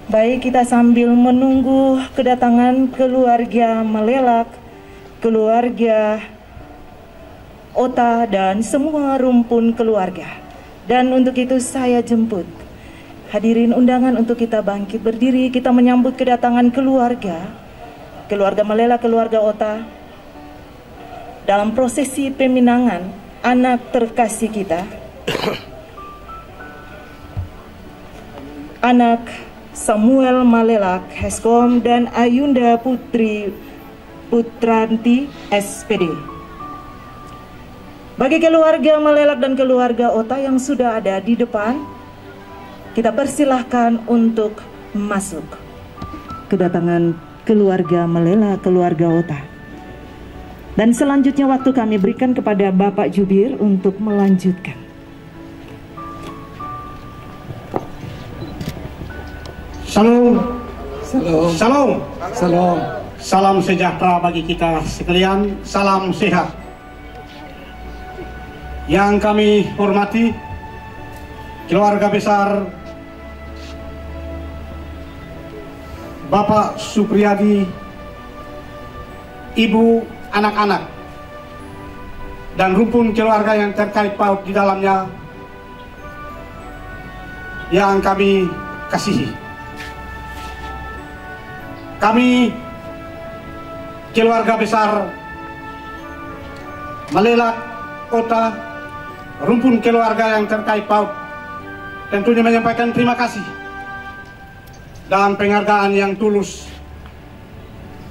Baik, kita sambil menunggu kedatangan keluarga Malelak, keluarga Ota, dan semua rumpun keluarga. Dan untuk itu saya jemput hadirin undangan untuk kita bangkit berdiri. Kita menyambut kedatangan keluarga Malelak, keluarga Ota, dalam prosesi peminangan anak terkasih kita, anak Samuel Malelak, Heskom, dan Ayunda Putri Putranti, SPD. Bagi keluarga Malelak dan keluarga Ota yang sudah ada di depan, kita persilahkan untuk masuk. Kedatangan keluarga Malelak, keluarga Ota. Dan selanjutnya waktu kami berikan kepada Bapak Jubir untuk melanjutkan. Salam. Salam. Salam. Salam. Salam sejahtera bagi kita sekalian. Salam sehat. Yang kami hormati keluarga besar Bapak Supriyadi, Ibu, anak-anak, dan rumpun keluarga yang terkait paut di dalamnya yang kami kasihi. Kami keluarga besar Malelak, Ota, rumpun keluarga yang terkait paut tentunya menyampaikan terima kasih dan penghargaan yang tulus,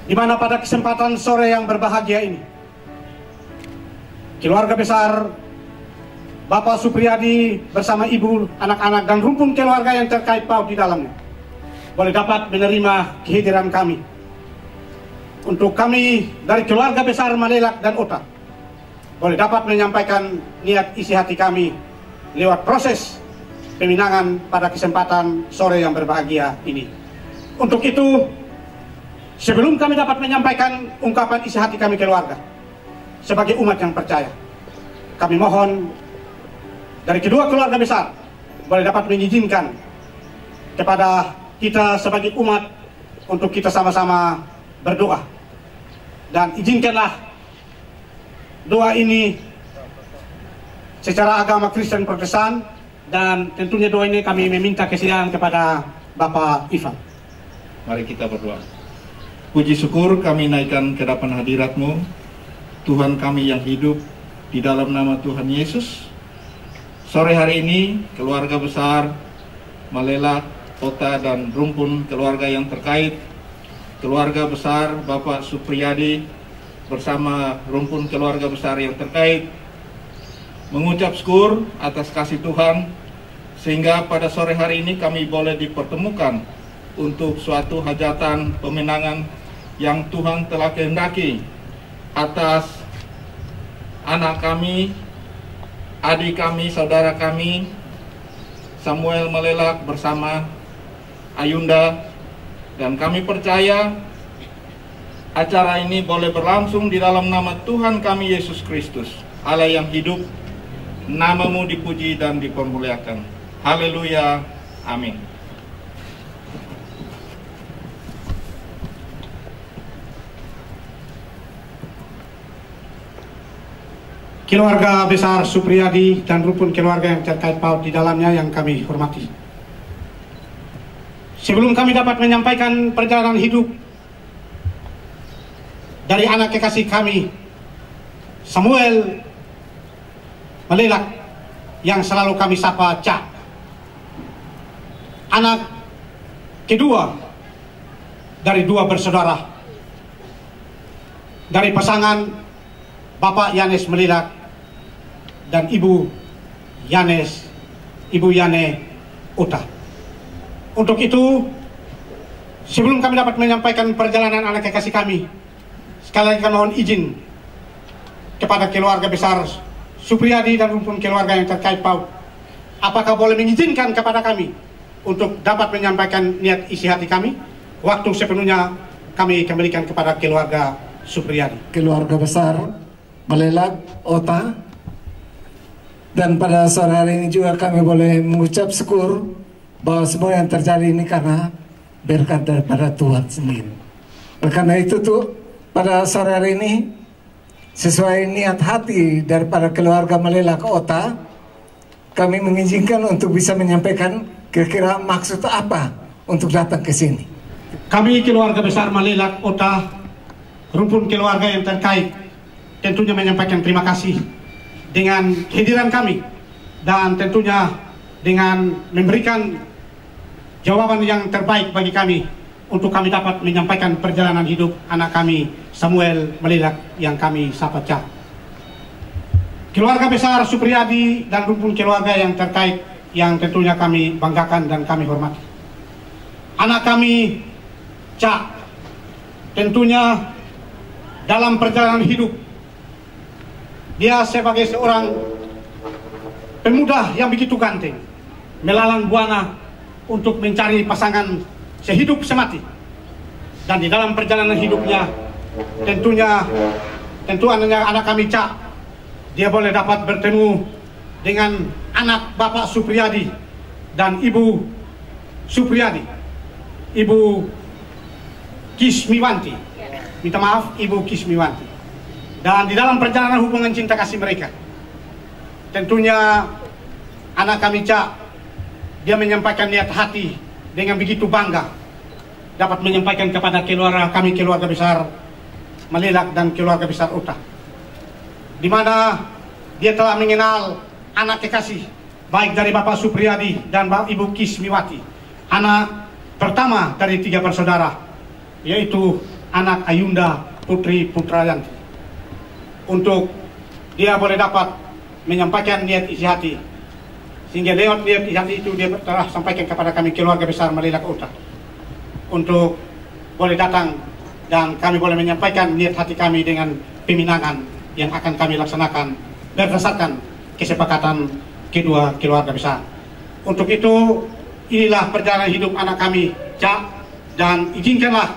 di mana pada kesempatan sore yang berbahagia ini, keluarga besar Bapak Supriyadi bersama ibu, anak-anak, dan rumpun keluarga yang terkait paut di dalamnya boleh dapat menerima kehadiran kami. Untuk kami dari keluarga besar Malelak dan Ota boleh dapat menyampaikan niat isi hati kami lewat proses peminangan pada kesempatan sore yang berbahagia ini. Untuk itu, sebelum kami dapat menyampaikan ungkapan isi hati kami keluarga sebagai umat yang percaya, kami mohon dari kedua keluarga besar boleh dapat mengizinkan kepada kita sebagai umat untuk kita sama-sama berdoa. Dan izinkanlah doa ini secara agama Kristen Protestan, dan tentunya doa ini kami meminta kesediaan kepada Bapak Ivan. Mari kita berdoa. Puji syukur kami naikkan ke hadapan hadirat-Mu, Tuhan kami yang hidup, di dalam nama Tuhan Yesus. Sore hari ini keluarga besar Malelak, Ota, dan rumpun keluarga yang terkait, keluarga besar Bapak Supriyadi bersama rumpun keluarga besar yang terkait, mengucap syukur atas kasih Tuhan sehingga pada sore hari ini kami boleh dipertemukan untuk suatu hajatan pemenangan yang Tuhan telah kehendaki atas anak kami, adik kami, saudara kami Samuel Malelak bersama Ayunda, dan kami percaya acara ini boleh berlangsung di dalam nama Tuhan kami Yesus Kristus, Allah yang hidup. Nama-Mu dipuji dan dipermuliakan. Haleluya. Amin. Keluarga besar Supriyadi dan rumpun keluarga yang terkait paut di dalamnya yang kami hormati, sebelum kami dapat menyampaikan perjalanan hidup dari anak kekasih kami Samuel Malelak yang selalu kami sapa Cak, anak kedua dari dua bersaudara dari pasangan Bapak Yanes Malelak dan Ibu Yane Ota. Untuk itu, sebelum kami dapat menyampaikan perjalanan anak kekasih kami, sekali lagi kami mohon izin kepada keluarga besar Supriyadi dan rumpun keluarga yang terkait paut, apakah boleh mengizinkan kepada kami untuk dapat menyampaikan niat isi hati kami? Waktu sepenuhnya kami kembalikan kepada keluarga Supriyadi. Keluarga besar Malelak, Ota, dan pada sore hari ini juga kami boleh mengucap syukur bahwa semua yang terjadi ini karena berkat daripada Tuhan sendiri. Karena itu tuh pada sore hari ini sesuai niat hati daripada keluarga Malelak Ota, kami mengizinkan untuk bisa menyampaikan kira-kira maksud apa untuk datang ke sini. Kami keluarga besar Malelak Ota, rumpun keluarga yang terkait, tentunya menyampaikan terima kasih dengan kehadiran kami dan tentunya dengan memberikan jawaban yang terbaik bagi kami untuk kami dapat menyampaikan perjalanan hidup anak kami Samuel Malelak yang kami sapa Cak. Keluarga besar Supriyadi dan rumpun keluarga yang terkait yang tentunya kami banggakan dan kami hormati. Anak kami Cak tentunya dalam perjalanan hidup dia sebagai seorang pemuda yang begitu ganteng melalang buana untuk mencari pasangan sehidup semati, dan di dalam perjalanan hidupnya tentu anak kami Cak dia boleh dapat bertemu dengan anak Bapak Supriyadi dan Ibu Supriyadi, Ibu Kismiwanti, minta maaf Ibu Kismiwanti. Dan di dalam perjalanan hubungan cinta kasih mereka tentunya anak kami Cak dia menyampaikan niat hati dengan begitu bangga dapat menyampaikan kepada keluarga kami, keluarga besar Malelak dan keluarga besar Ota, di mana dia telah mengenal anak kekasih baik dari Bapak Supriyadi dan Ibu Kismiwati, anak pertama dari 3 bersaudara, yaitu anak Ayunda Putri Putrayanti. Untuk dia boleh dapat menyampaikan niat isi hati, sehingga lewat niat isi hati itu dia telah sampaikan kepada kami keluarga besar Malelak Ota untuk boleh datang dan kami boleh menyampaikan niat hati kami dengan peminangan yang akan kami laksanakan berdasarkan kesepakatan kedua keluarga besar. Untuk itu inilah perjalanan hidup anak kami Cak, dan izinkanlah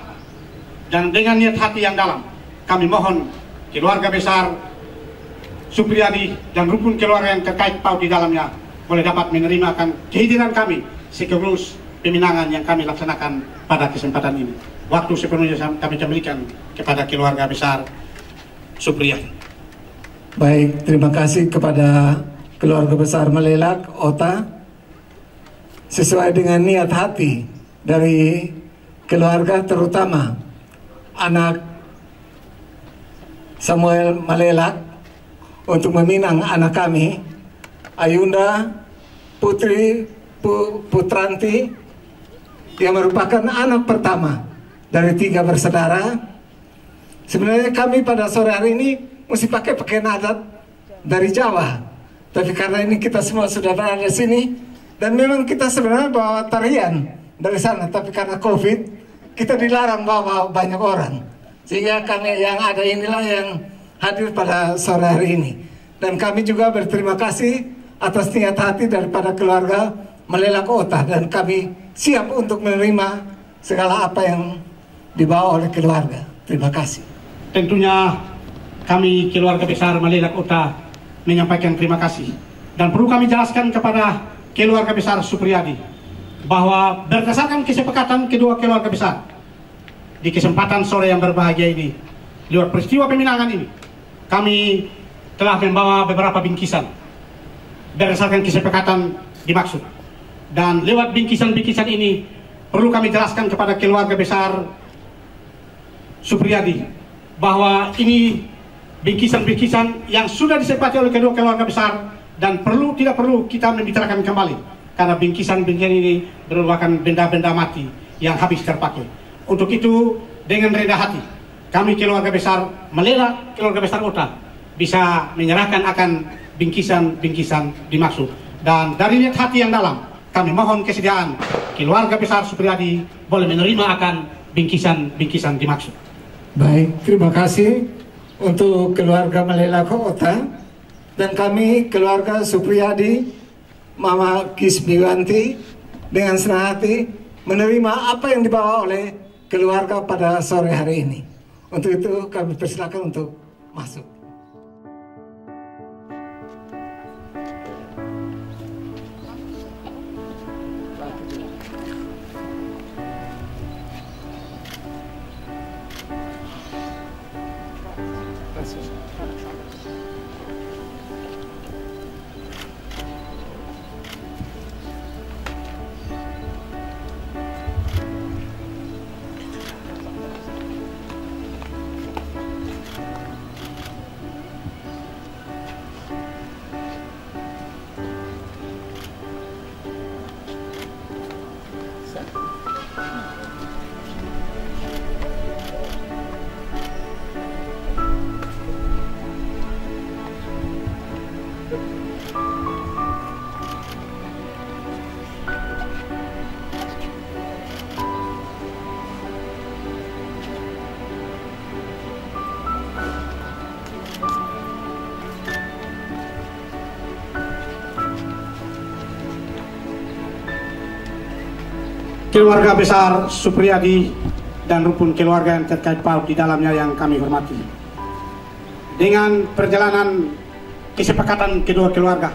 dan dengan niat hati yang dalam kami mohon keluarga besar Supriyadi dan rumpun keluarga yang terkait paut di dalamnya boleh dapat menerima kehadiran kami sekaligus peminangan yang kami laksanakan pada kesempatan ini. Waktu sepenuhnya kami berikan kepada keluarga besar Supriyadi. Baik, terima kasih kepada keluarga besar Malelak Ota. Sesuai dengan niat hati dari keluarga, terutama anak Samuel Malelak, untuk meminang anak kami Ayunda Putri Putranti yang merupakan anak pertama dari 3 bersaudara. Sebenarnya kami pada sore hari ini mesti pakai pakaian adat dari Jawa, tapi karena ini kita semua sudah berada di sini dan memang kita sebenarnya bawa tarian dari sana, tapi karena COVID kita dilarang bawa banyak orang, sehingga kami yang ada inilah yang hadir pada sore hari ini. Dan kami juga berterima kasih atas niat hati daripada keluarga Malelak Ota, dan kami siap untuk menerima segala apa yang dibawa oleh keluarga. Terima kasih. Tentunya kami keluarga besar Malelak Ota menyampaikan terima kasih, dan perlu kami jelaskan kepada keluarga besar Supriyadi bahwa berdasarkan kesepakatan kedua keluarga besar di kesempatan sore yang berbahagia ini, lewat peristiwa peminangan ini, kami telah membawa beberapa bingkisan berdasarkan kesepakatan dimaksud. Dan lewat bingkisan-bingkisan ini perlu kami jelaskan kepada keluarga besar Supriyadi bahwa ini bingkisan-bingkisan yang sudah disepakati oleh kedua keluarga besar dan tidak perlu kita membicarakan kembali, karena bingkisan-bingkisan ini merupakan benda-benda mati yang habis terpakai. Untuk itu dengan rendah hati kami keluarga besar Malelak, keluarga besar Ota bisa menyerahkan akan bingkisan-bingkisan dimaksud, dan dari niat hati yang dalam kami mohon kesediaan keluarga besar Supriyadi boleh menerima akan bingkisan-bingkisan dimaksud. Baik, terima kasih untuk keluarga Malelak Ota, dan kami keluarga Supriyadi, Mama Kismiwanti dengan senang hati menerima apa yang dibawa oleh keluarga pada sore hari ini. Untuk itu kami persilakan untuk masuk. Keluarga besar Supriyadi dan rukun keluarga yang terkait paut di dalamnya yang kami hormati. Dengan perjalanan kesepakatan kedua keluarga,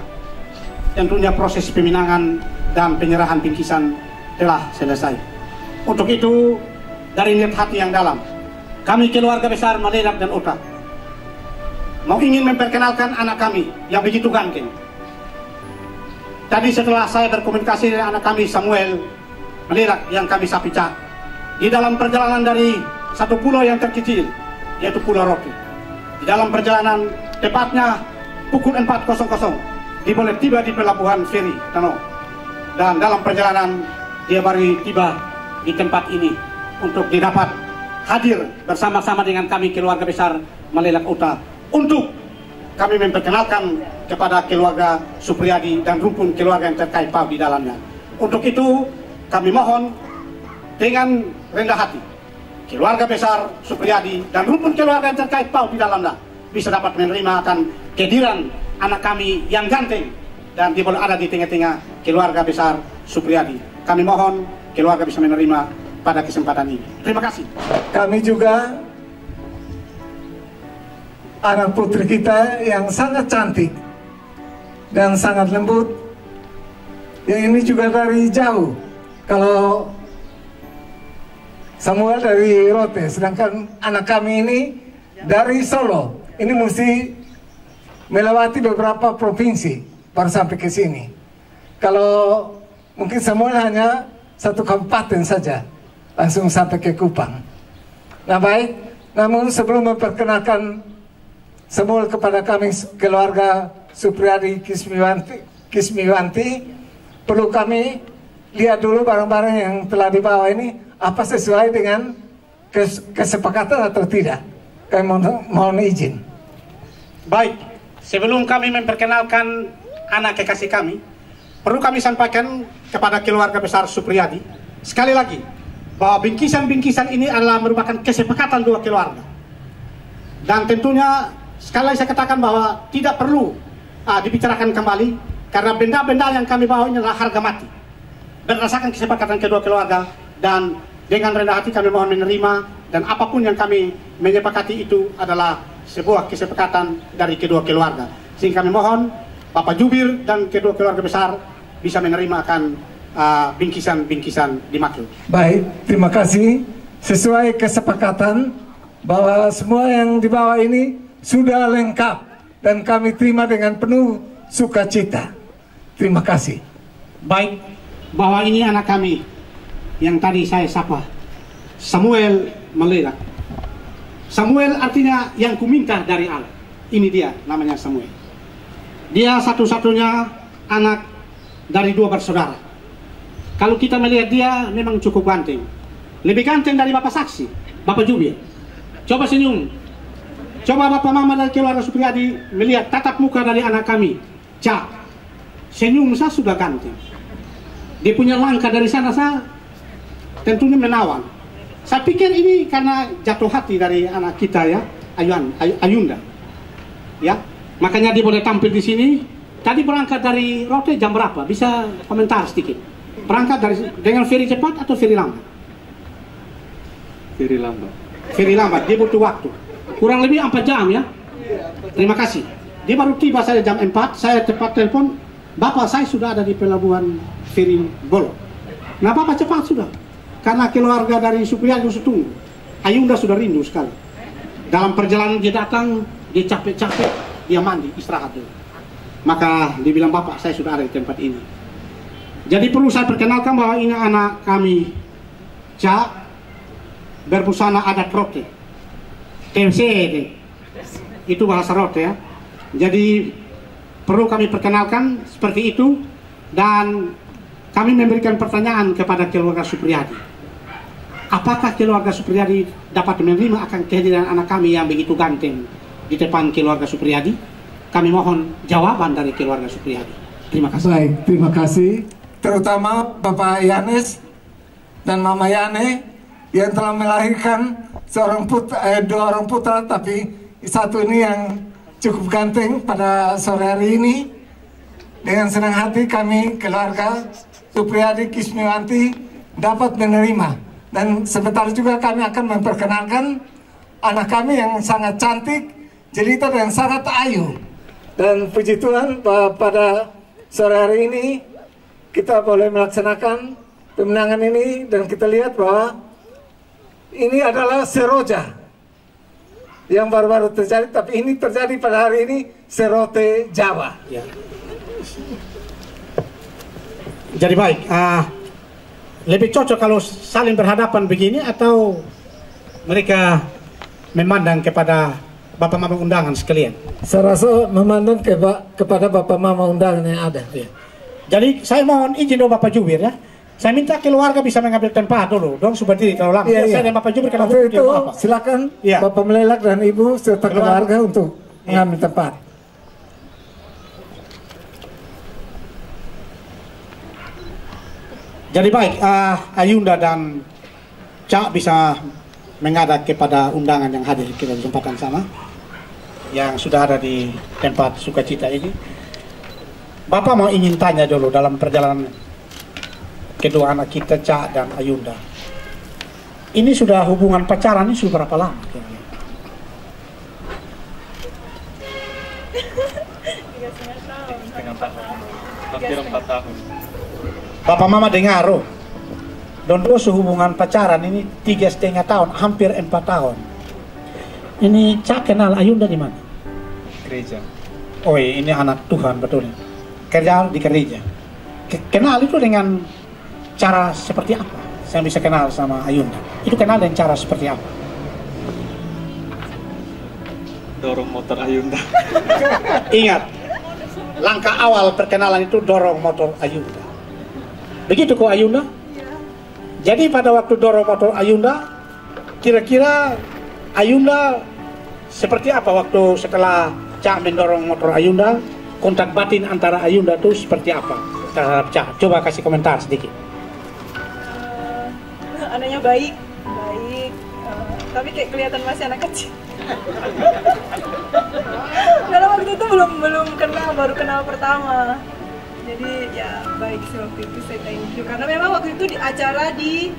tentunya proses peminangan dan penyerahan bingkisan telah selesai. Untuk itu, dari niat hati yang dalam, kami keluarga besar Malelak dan Ota mau ingin memperkenalkan anak kami yang begitu ganteng. Tadi setelah saya berkomunikasi dengan anak kami Samuel Malelak yang kami sapicak, di dalam perjalanan dari satu pulau yang terkecil, yaitu Pulau Rote. Di dalam perjalanan, tepatnya pukul 4.00, dia boleh tiba di pelabuhan feri Tano. Dan dalam perjalanan, dia baru tiba di tempat ini untuk didapat hadir bersama-sama dengan kami keluarga besar Malelak Ota untuk kami memperkenalkan kepada keluarga Supriyadi dan rukun keluarga yang terkait paut di dalamnya. Untuk itu, kami mohon dengan rendah hati keluarga besar Supriyadi dan rukun keluarga yang terkait paut di dalamnya bisa dapat menerima akan kehadiran anak kami yang ganteng dan dia boleh ada di tengah-tengah keluarga besar Supriyadi. Kami mohon keluarga bisa menerima pada kesempatan ini. Terima kasih. Kami juga anak putri kita yang sangat cantik dan sangat lembut, yang ini juga dari jauh. Kalau Samuel dari Rote, sedangkan anak kami ini dari Solo. Ini mesti melewati beberapa provinsi baru sampai ke sini. Kalau mungkin Samuel hanya satu kabupaten saja, langsung sampai ke Kupang. Nah baik, namun sebelum memperkenalkan Samuel kepada kami keluarga Supriyadi Kismiwanti, perlu kami lihat dulu barang-barang yang telah dibawa ini apa sesuai dengan kesepakatan atau tidak. Kami mohon izin. Baik, sebelum kami memperkenalkan anak kekasih kami, perlu kami sampaikan kepada keluarga besar Supriyadi sekali lagi bahwa bingkisan-bingkisan ini adalah merupakan kesepakatan dua keluarga. Dan tentunya sekali lagi saya katakan bahwa tidak perlu dibicarakan kembali karena benda-benda yang kami bawa ini adalah harga mati. Berdasarkan kesepakatan kedua keluarga dan dengan rendah hati kami mohon menerima dan apapun yang kami menyepakati itu adalah sebuah kesepakatan dari kedua keluarga. Sehingga kami mohon Bapak Jubir dan kedua keluarga besar bisa menerima akan bingkisan-bingkisan dimaksud. Baik, terima kasih. Sesuai kesepakatan bahwa semua yang dibawa ini sudah lengkap dan kami terima dengan penuh sukacita. Terima kasih. Baik, bahwa ini anak kami yang tadi saya sapa, Samuel Malelak. Samuel artinya yang kuminta dari Allah. Ini dia namanya Samuel. Dia satu-satunya anak dari dua bersaudara. Kalau kita melihat dia memang cukup ganteng. Lebih ganteng dari Bapak Saksi, Bapak Jubir. Coba senyum. Coba Bapak Mama dan keluarga Supriyadi melihat tatap muka dari anak kami. Cak, senyum saya sudah ganteng. Dia punya langkah dari sana saya tentunya menawan. Saya pikir ini karena jatuh hati dari anak kita ya, Ayunda. Ya, makanya dia boleh tampil di sini. Tadi berangkat dari Rote jam berapa? Bisa komentar sedikit. Berangkat dengan feri cepat atau feri lambat? Feri lambat. Feri lambat, dia butuh waktu. Kurang lebih 4 jam ya. Terima kasih. Dia baru tiba saya jam 4, saya cepat telepon, Bapak saya sudah ada di pelabuhan feri Bolo. Nah Bapak cepat sudah. Karena keluarga dari Supriyadi sudah tunggu. Ayunda sudah rindu sekali. Dalam perjalanan dia datang, dia capek-capek, dia mandi, istirahat dulu. Maka dibilang, Bapak, saya sudah ada di tempat ini. Jadi perlu saya perkenalkan bahwa ini anak kami, Cak, berbusana adat Rote. TMC itu bahasa Rote ya. Jadi perlu kami perkenalkan seperti itu, dan kami memberikan pertanyaan kepada keluarga Supriyadi. Apakah keluarga Supriyadi dapat menerima akan kehadiran anak kami yang begitu ganteng di depan keluarga Supriyadi? Kami mohon jawaban dari keluarga Supriyadi. Terima kasih. Baik, terima kasih. Terutama Bapak Yanes dan Mama Yane yang telah melahirkan dua orang putra, tapi satu ini yang cukup ganteng pada sore hari ini. Dengan senang hati kami keluarga Supriyadi Kismiwanti dapat menerima, dan sebentar juga kami akan memperkenalkan anak kami yang sangat cantik, jelita dan sangat ayu. Dan puji Tuhan bahwa pada sore hari ini kita boleh melaksanakan pemenangan ini, dan kita lihat bahwa ini adalah seroja yang baru-baru terjadi, tapi ini terjadi pada hari ini serote Jawa. Ya. Jadi baik, lebih cocok kalau saling berhadapan begini atau mereka memandang kepada Bapak Mama undangan sekalian? Saya rasa memandang kepada Bapak Mama undangan yang ada. Ya. Jadi saya mohon izin dong Bapak Jubir ya. Saya minta keluarga bisa mengambil tempat dulu, dong seperti terlalu lama. Saya dan Bapak Jubir kalau itu silakan ya. Bapak Melelak dan Ibu serta keluarga untuk mengambil tempat. Jadi baik, Ayunda dan Cak bisa menghadap kepada undangan yang hadir di kesempatan sama, yang sudah ada di tempat sukacita ini. Bapak mau ingin tanya dulu dalam perjalanan kedua anak kita, Cak dan Ayunda. Ini sudah hubungan pacaran ini sudah berapa lama? Hampir 4 tahun. Bapak Mama dengar, don hubungan pacaran ini 3,5 tahun, hampir 4 tahun. Ini Cak kenal Ayunda di mana? Gereja. Oh ini anak Tuhan betul. Kerja di gereja. Kenal itu dengan cara seperti apa? Saya bisa kenal sama Ayunda. Itu kenal dengan cara seperti apa? Dorong motor Ayunda. Ingat, langkah awal perkenalan itu dorong motor Ayunda. Begitu kok Ayunda? Jadi pada waktu dorong motor Ayunda, kira-kira Ayunda seperti apa waktu setelah Cak mendorong motor Ayunda? Kontak batin antara Ayunda itu seperti apa terhadap Cak? Coba kasih komentar sedikit. Anaknya baik, tapi kayak kelihatan masih anak kecil. Karena waktu itu belum kenal, baru kenal pertama. Jadi ya baik sih waktu itu, saya thank you. Karena memang waktu itu di acara di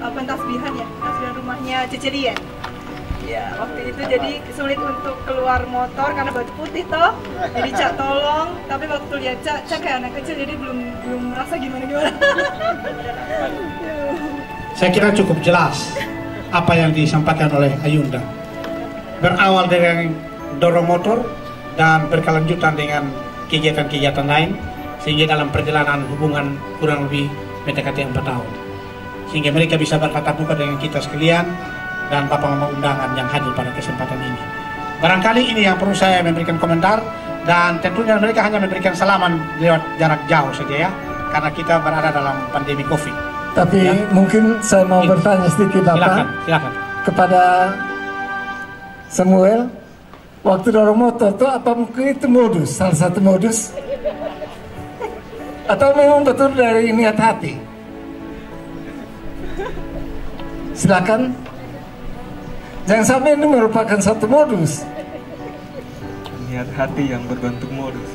pentasbihan ya, pentasbihan rumahnya Cecilian. Ya waktu itu jadi sulit untuk keluar motor karena baju putih toh. Jadi Cak tolong, tapi waktu lihat Cak kayak anak kecil jadi belum merasa gimana. Saya kira cukup jelas apa yang disampaikan oleh Ayunda. Berawal dengan dorong motor dan berkelanjutan dengan kegiatan-kegiatan lain, sehingga dalam perjalanan hubungan kurang lebih mendekati 4 tahun. Sehingga mereka bisa bertatap muka dengan kita sekalian dan Bapak Mama undangan yang hadir pada kesempatan ini. Barangkali ini yang perlu saya memberikan komentar, dan tentunya mereka hanya memberikan salaman lewat jarak jauh saja ya, karena kita berada dalam pandemi COVID. Tapi ya, mungkin saya mau bertanya sedikit Bapak. Silakan. Kepada Samuel, waktu dorong motor itu apa mungkin itu modus, salah satu modus? Atau memang betul dari niat hati? Silakan. Jangan sampai ini merupakan satu modus. Niat hati yang berbentuk modus.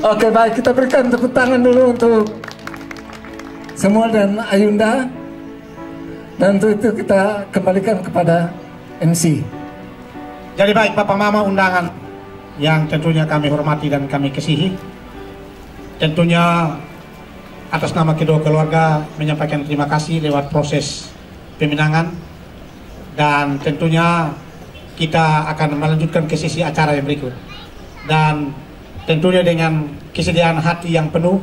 Oke baik, kita berikan tepuk tangan dulu untuk Samuel dan Ayunda. Dan untuk itu kita kembalikan kepada MC. Jadi baik Bapak Mama undangan yang tentunya kami hormati dan kami kasihi, tentunya atas nama kedua keluarga menyampaikan terima kasih lewat proses pemenangan, dan tentunya kita akan melanjutkan ke sesi acara yang berikut. Dan tentunya dengan kesediaan hati yang penuh,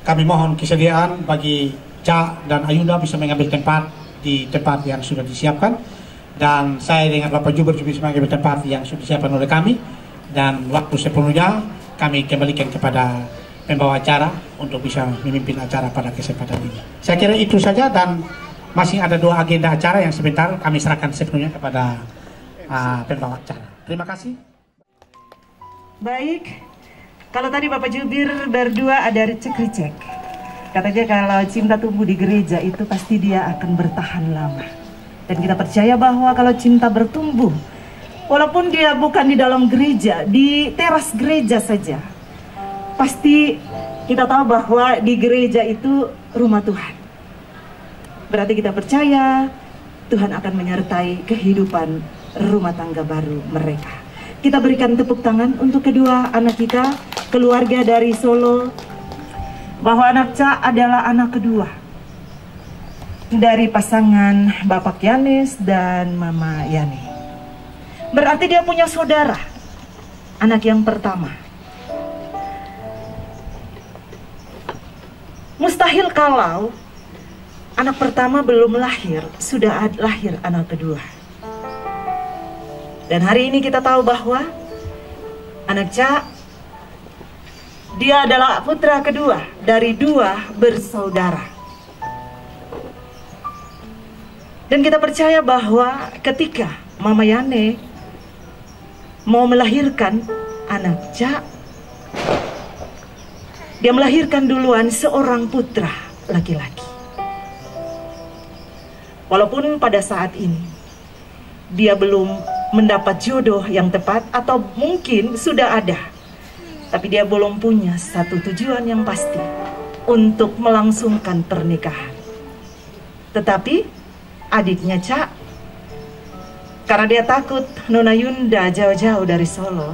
kami mohon kesediaan bagi Ca dan Ayunda bisa mengambil tempat di tempat yang sudah disiapkan, dan saya dengan Bapak Jubir juga bisa mengambil tempat yang sudah disiapkan oleh kami, dan waktu sepenuhnya kami kembalikan kepada pembawa acara untuk bisa memimpin acara pada kesempatan ini. Saya kira itu saja, dan masih ada 2 agenda acara yang sebentar kami serahkan sepenuhnya kepada pembawa acara. Terima kasih. Baik, kalau tadi Bapak Jubir berdua ada ricek-ricek. Katanya kalau cinta tumbuh di gereja itu pasti dia akan bertahan lama. Dan kita percaya bahwa kalau cinta bertumbuh, walaupun dia bukan di dalam gereja, di teras gereja saja, pasti kita tahu bahwa di gereja itu rumah Tuhan. Berarti kita percaya Tuhan akan menyertai kehidupan rumah tangga baru mereka. Kita berikan tepuk tangan untuk kedua anak kita, keluarga dari Solo, bahwa anak Ca adalah anak kedua dari pasangan Bapak Yanes dan Mama Yani. Berarti dia punya saudara, anak yang pertama. Mustahil kalau anak pertama belum lahir, sudah lahir anak kedua. Dan hari ini kita tahu bahwa anak Ca, dia adalah putra kedua dari 2 bersaudara. Dan kita percaya bahwa ketika Mama Yane mau melahirkan anak Ca, dia melahirkan duluan seorang putra laki-laki. Walaupun pada saat ini dia belum mendapat jodoh yang tepat, atau mungkin sudah ada, tapi dia belum punya satu tujuan yang pasti untuk melangsungkan pernikahan. Tetapi adiknya Ca, karena dia takut Nona Yunda jauh-jauh dari Solo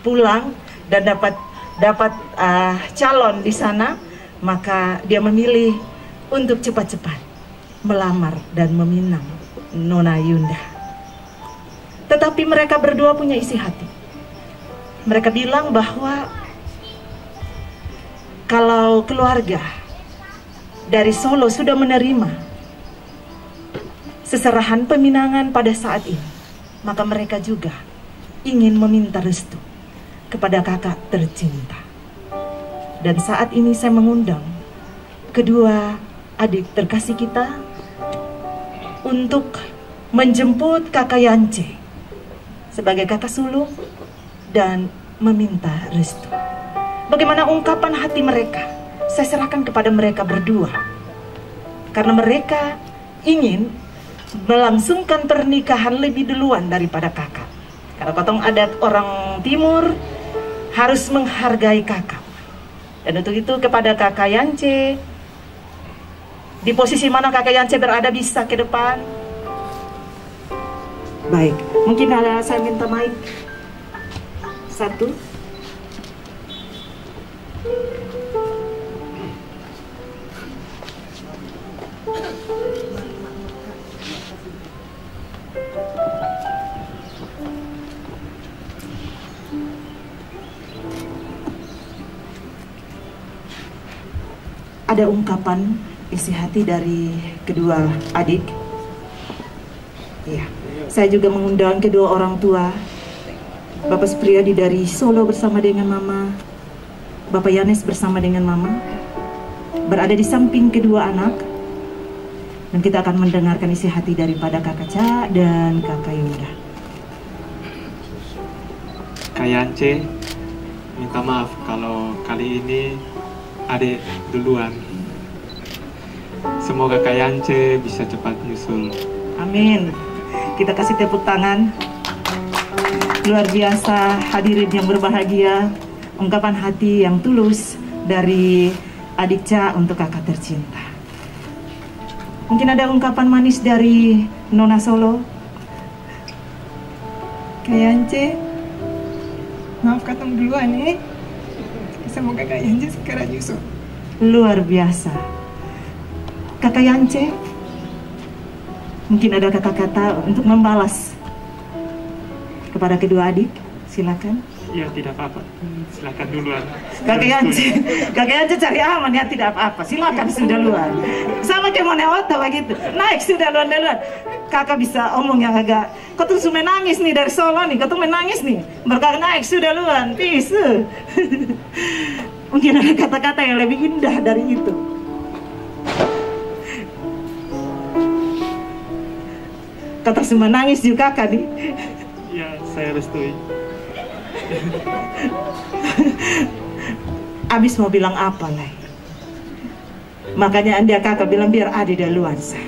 pulang dan dapat calon di sana, maka dia memilih untuk cepat-cepat melamar dan meminang Nona Yunda. Tetapi mereka berdua punya isi hati. Mereka bilang bahwa kalau keluarga dari Solo sudah menerima seserahan peminangan pada saat ini, maka mereka juga ingin meminta restu kepada kakak tercinta. Dan saat ini saya mengundang kedua adik terkasih kita untuk menjemput kakak Yance sebagai kakak sulung dan meminta restu. Bagaimana ungkapan hati mereka? Saya serahkan kepada mereka berdua, karena mereka ingin melangsungkan pernikahan lebih duluan daripada kakak. Karena potong adat orang timur harus menghargai kakak. Dan untuk itu kepada kakak Yance, di posisi mana kakak Yance berada bisa ke depan. Baik, mungkin saya minta mic 1. Ada ungkapan isi hati dari kedua adik. Ya, saya juga mengundang kedua orang tua, Bapak Supriyadi dari Solo bersama dengan Mama, Bapak Yanes bersama dengan Mama, berada di samping kedua anak, dan kita akan mendengarkan isi hati daripada kakak Ca dan kakak Yunda. Kak Yance, minta maaf kalau kali ini adik duluan. Semoga Kak Yance bisa cepat nyusul. Amin. Kita kasih tepuk tangan. Luar biasa hadirin yang berbahagia. Ungkapan hati yang tulus dari adik Ca untuk kakak tercinta. Mungkin ada ungkapan manis dari Nona Solo. Kak Yance, maaf katong duluan ya. Semoga Kak Yance segera nyusul. Luar biasa. Kakak Yance, Mungkin ada kata-kata untuk membalas kepada kedua adik, silakan. Ya tidak apa-apa, silakan duluan. Kakek Ance cari aman ya, tidak apa-apa, silakan sudah luar. Sama kayak mau newata begitu, naik sudah duluan. Kakak bisa omong yang agak, kau tuh menangis nih dari Solo nih, kau tuh menangis nih, berkata naik sudah luar, bisa. Mungkin ada kata-kata yang lebih indah dari itu. Kata semua nangis juga kakak nih. Ya, saya restui. Abis mau bilang apa lah? Makanya Andi kakak bilang biar Adi duluan sah.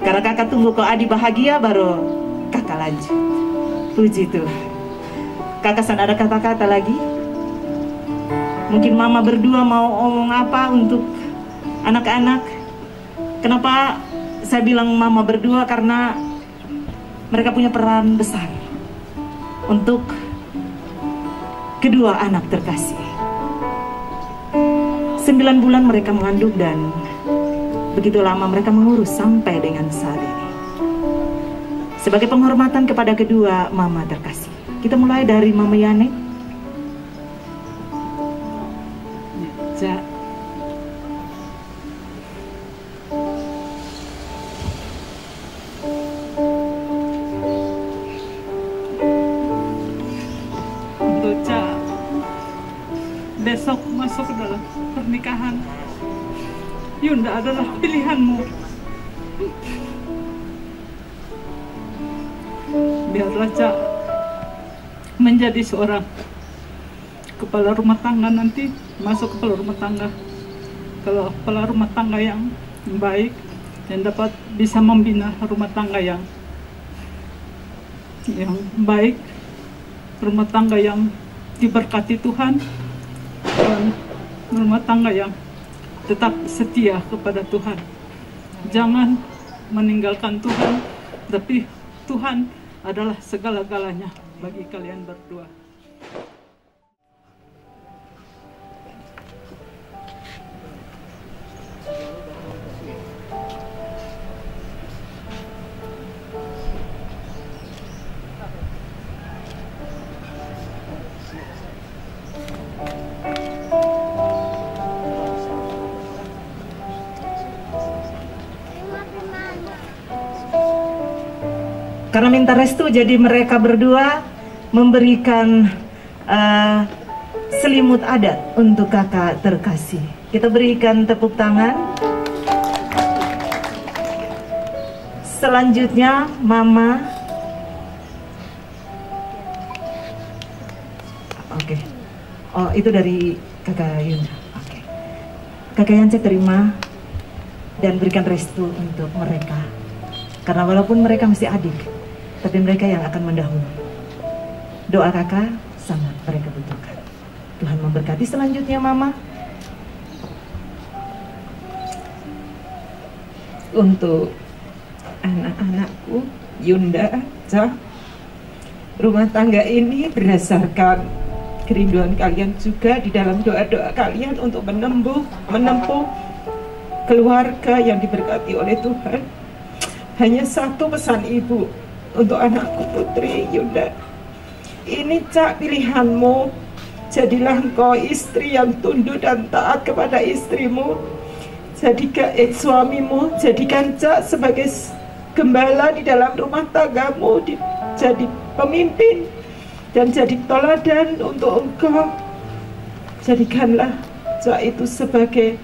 Karena kakak tunggu kok Adi bahagia baru kakak lanjut. Puji Tuhan. Kakak san ada kata-kata lagi? Mungkin mama berdua mau omong apa untuk anak-anak? Kenapa saya bilang mama berdua? Karena mereka punya peran besar untuk kedua anak terkasih. 9 bulan mereka mengandung dan begitu lama mereka mengurus sampai dengan saat ini. Sebagai penghormatan kepada kedua mama terkasih, kita mulai dari Mama Yani. Ja. Besok masuk ke dalam pernikahan, Yunda adalah pilihanmu. Biarlah Cak menjadi seorang kepala rumah tangga nanti, masuk kepala rumah tangga. Kalau kepala rumah tangga yang baik dan dapat bisa membina rumah tangga yang baik, rumah tangga yang diberkati Tuhan, dan rumah tangga yang tetap setia kepada Tuhan. Jangan meninggalkan Tuhan, tapi Tuhan adalah segala-galanya bagi kalian berdua. Karena minta restu, jadi mereka berdua memberikan selimut adat untuk kakak terkasih. Kita berikan tepuk tangan. Selanjutnya Mama. Oke. Oh, itu dari kakak Yunda. Oke. Kakak Yance terima dan berikan restu untuk mereka. Karena walaupun mereka masih adik, tapi mereka yang akan mendahului. Doa kakak sangat mereka butuhkan. Tuhan memberkati. Selanjutnya Mama. Untuk anak-anakku, Yunda, Cah, rumah tangga ini berdasarkan kerinduan kalian juga di dalam doa-doa kalian untuk menempuh keluarga yang diberkati oleh Tuhan. Hanya satu pesan ibu untuk anakku putri Yunda. Ini Cak pilihanmu. Jadilah engkau istri yang tunduk dan taat kepada istrimu. Jadikan suamimu, jadikan Cak sebagai gembala di dalam rumah tanggamu, jadi pemimpin dan jadi teladan untuk engkau. Jadikanlah Cak itu sebagai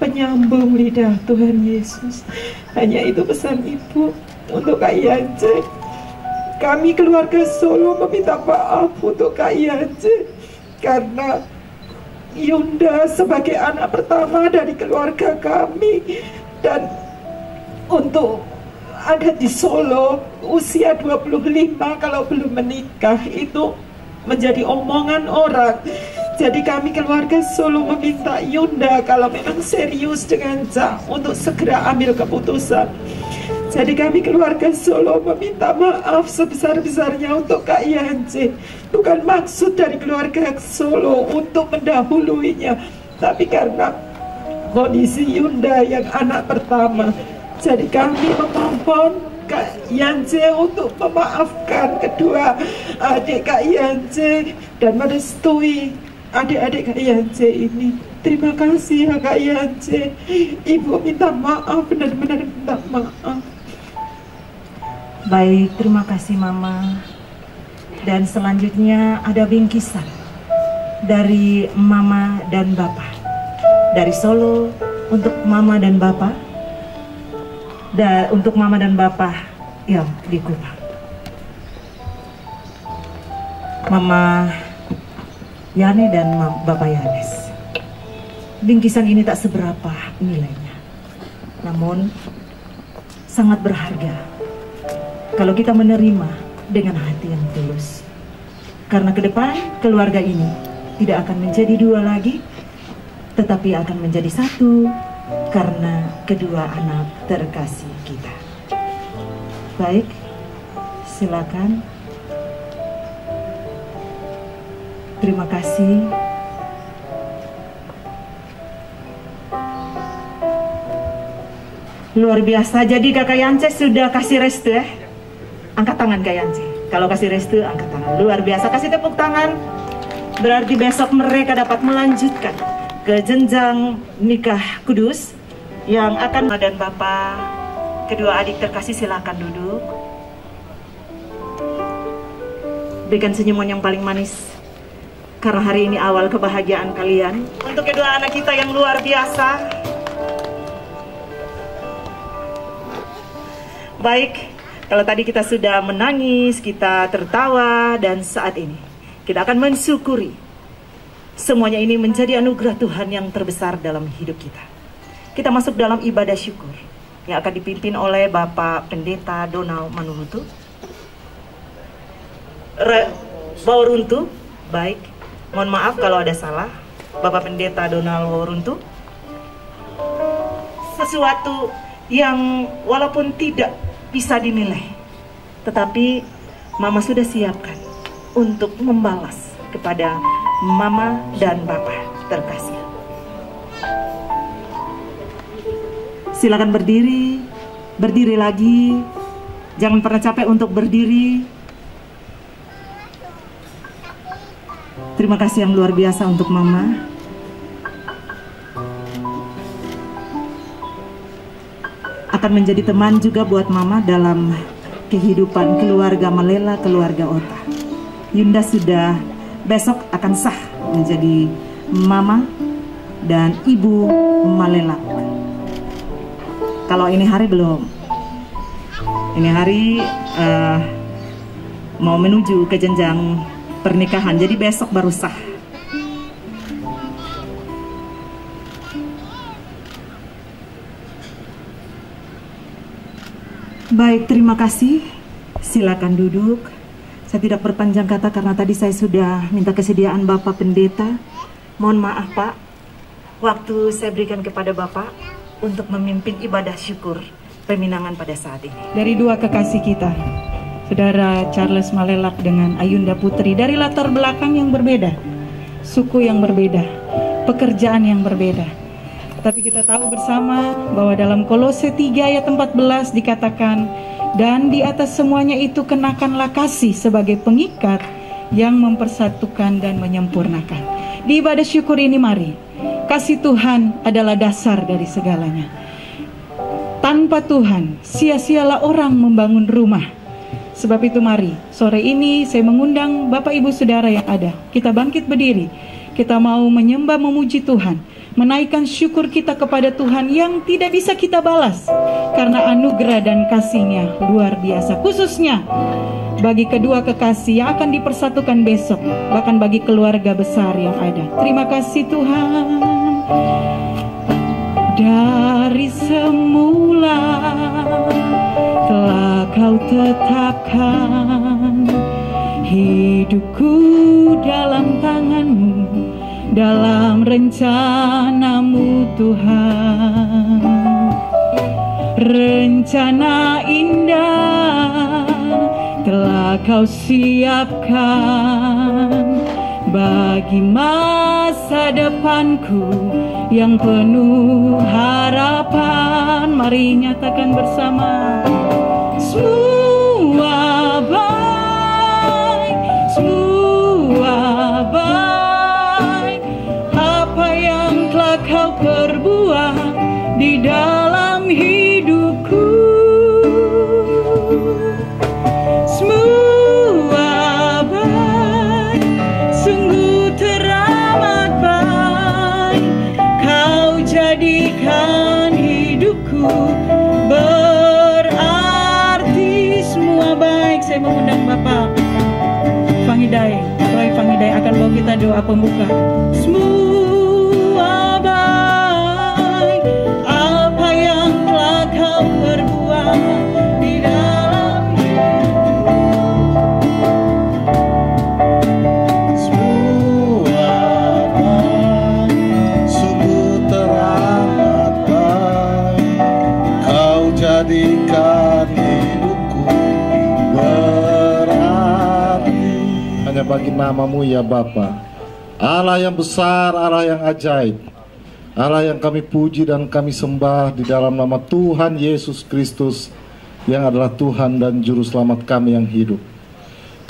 penyambung lidah Tuhan Yesus. Hanya itu pesan ibu untuk Kak Yance. Kami keluarga Solo meminta maaf untuk Kak Yance karena Yunda sebagai anak pertama dari keluarga kami, dan untuk ada di Solo usia 25 kalau belum menikah itu menjadi omongan orang. Jadi kami keluarga Solo meminta Yunda kalau memang serius dengan Cak untuk segera ambil keputusan. Jadi kami keluarga Solo meminta maaf sebesar-besarnya untuk Kak Yance. Bukan maksud dari keluarga Solo untuk mendahuluinya, tapi karena kondisi Yunda yang anak pertama. Jadi kami memohon Kak Yance untuk memaafkan kedua adik Kak Yance dan merestui adik-adik Kak Yance ini. Terima kasih ya Kak Yance. Ibu minta maaf, benar-benar minta maaf. Baik, terima kasih Mama. Dan selanjutnya ada bingkisan dari Mama dan Bapak. Dari Solo untuk Mama dan Bapak. Dan untuk Mama dan Bapak yang di Kupang. Mama Yani dan Bapak Yanes. Bingkisan ini tak seberapa nilainya, namun sangat berharga kalau kita menerima dengan hati yang tulus. Karena ke depan keluarga ini tidak akan menjadi dua lagi, tetapi akan menjadi satu karena kedua anak terkasih kita. Baik, silakan. Terima kasih. Luar biasa. Jadi Kakak Yance sudah kasih restu ya? Angkat tangan Kak Yance. Kalau kasih restu, angkat tangan. Luar biasa. Kasih tepuk tangan. Berarti besok mereka dapat melanjutkan ke jenjang nikah kudus yang akan. Dan Bapak, kedua adik terkasih silakan duduk. Berikan senyuman yang paling manis. Karena hari ini awal kebahagiaan kalian. Untuk kedua anak kita yang luar biasa. Baik, kalau tadi kita sudah menangis, kita tertawa, dan saat ini kita akan mensyukuri semuanya ini menjadi anugerah Tuhan yang terbesar dalam hidup kita. Kita masuk dalam ibadah syukur yang akan dipimpin oleh Bapak Pendeta Donald Manuruntu. Wauruntu, baik, mohon maaf kalau ada salah. Bapak Pendeta Donald Wauruntu. Sesuatu yang walaupun tidak bisa dinilai, tetapi Mama sudah siapkan untuk membalas kepada Mama dan Bapak terkasih. Silakan berdiri, berdiri lagi, jangan pernah capek untuk berdiri. Terima kasih yang luar biasa untuk Mama. Akan menjadi teman juga buat Mama dalam kehidupan keluarga Malela, keluarga Ota. Yunda sudah besok akan sah menjadi Mama dan Ibu Malela. Kalau ini hari belum. Ini hari mau menuju ke jenjang pernikahan, jadi besok baru sah. Baik, terima kasih. Silakan duduk. Saya tidak berpanjang kata karena tadi saya sudah minta kesediaan Bapak Pendeta. Mohon maaf Pak, waktu saya berikan kepada Bapak untuk memimpin ibadah syukur peminangan pada saat ini. Dari dua kekasih kita, Saudara Charles Malelak dengan Ayunda Putri, dari latar belakang yang berbeda, suku yang berbeda, pekerjaan yang berbeda. Tapi kita tahu bersama bahwa dalam Kolose 3 ayat 14 dikatakan, dan di atas semuanya itu kenakanlah kasih sebagai pengikat yang mempersatukan dan menyempurnakan. Di ibadah syukur ini mari, kasih Tuhan adalah dasar dari segalanya. Tanpa Tuhan, sia-sialah orang membangun rumah. Sebab itu mari, sore ini saya mengundang Bapak Ibu Saudara yang ada. Kita bangkit berdiri, kita mau menyembah memuji Tuhan, menaikkan syukur kita kepada Tuhan yang tidak bisa kita balas karena anugerah dan kasih-Nya luar biasa, khususnya bagi kedua kekasih yang akan dipersatukan besok, bahkan bagi keluarga besar yang ada. Terima kasih Tuhan. Dari semula telah Kau tetapkan hidupku dalam tangan-Mu, dalam rencana-Mu Tuhan. Rencana indah telah Kau siapkan bagi masa depanku yang penuh harapan. Mari nyatakan bersama. Semua baik, semua baik. Apa yang telah kau perbuat di dalam hidupku, semua baik, sungguh teramat baik. Kau jadikan hidupku berarti. Semua baik. Saya mengundang Bapak Panghidai, Roy Panghidai akan bawa kita doa pembuka. Semua baik, apa yang telah kau perbuat di dalam hidupku. Semua baik, sungguh teramat baik. Kau jadikan hidupku berarti. Hanya bagi nama-Mu ya Bapa, Allah yang besar, Allah yang ajaib, Allah yang kami puji dan kami sembah di dalam nama Tuhan Yesus Kristus yang adalah Tuhan dan Juru Selamat kami yang hidup.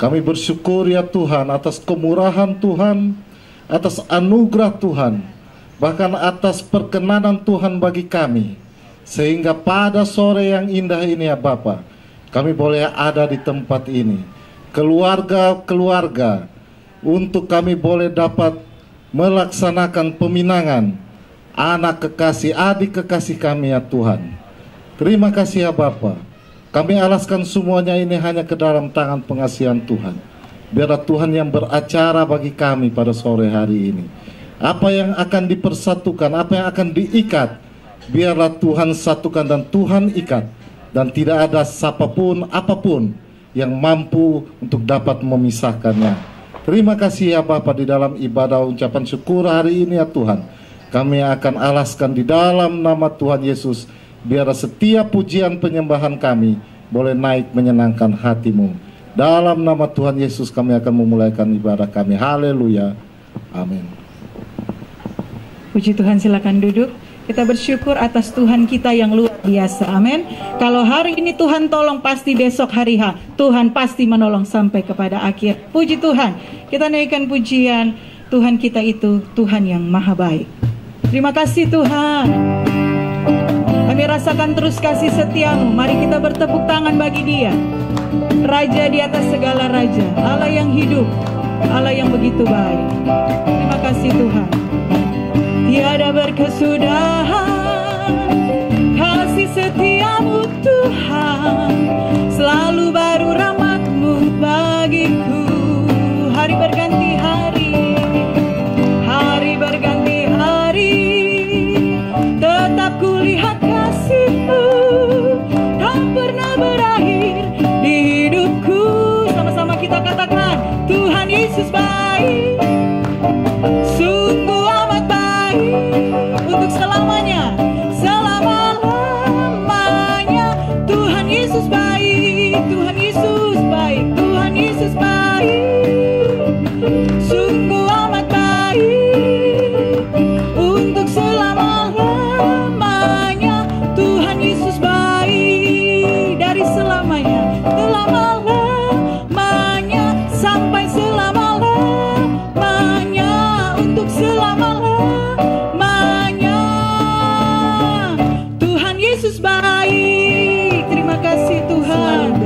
Kami bersyukur ya Tuhan atas kemurahan Tuhan, atas anugerah Tuhan, bahkan atas perkenanan Tuhan bagi kami, sehingga pada sore yang indah ini ya Bapa, kami boleh ada di tempat ini, keluarga-keluarga, untuk kami boleh dapat melaksanakan peminangan anak kekasih, adik kekasih kami ya Tuhan. Terima kasih ya Bapa. Kami alaskan semuanya ini hanya ke dalam tangan pengasihan Tuhan. Biarlah Tuhan yang beracara bagi kami pada sore hari ini. Apa yang akan dipersatukan, apa yang akan diikat, biarlah Tuhan satukan dan Tuhan ikat. Dan tidak ada siapapun, apapun yang mampu untuk dapat memisahkannya. Terima kasih ya Bapa, di dalam ibadah ucapan syukur hari ini ya Tuhan, kami akan alaskan di dalam nama Tuhan Yesus. Biar setiap pujian penyembahan kami boleh naik menyenangkan hati-Mu. Dalam nama Tuhan Yesus kami akan memulaikan ibadah kami. Haleluya. Amin. Puji Tuhan, silakan duduk. Kita bersyukur atas Tuhan kita yang luar biasa. Amin. Kalau hari ini Tuhan tolong, pasti besok hari H Tuhan pasti menolong sampai kepada akhir. Puji Tuhan. Kita naikkan pujian. Tuhan kita itu Tuhan yang maha baik. Terima kasih Tuhan. Kami rasakan terus kasih setia-Mu. Mari kita bertepuk tangan bagi Dia, Raja di atas segala raja, Allah yang hidup, Allah yang begitu baik. Terima kasih Tuhan. Tiada berkesudahan kasih setia-Mu Tuhan, selalu baru rahmat-Mu bagiku. Hari berganti hari, hari berganti hari, tetap kulihat kasih-Mu tak pernah berakhir di hidupku. Sama-sama kita katakan, Tuhan Yesus baik, sungguh amat baik, untuk selamanya, selama-lamanya. Tuhan Yesus baik, Tuhan Yesus baik, Tuhan Yesus baik, sungguh amat baik, untuk selama-lamanya. Tuhan Yesus baik, dari selamanya, selama-lamanya, sampai selama-lamanya, untuk selama-lamanya. Tuhan Yesus baik. Terima kasih Tuhan.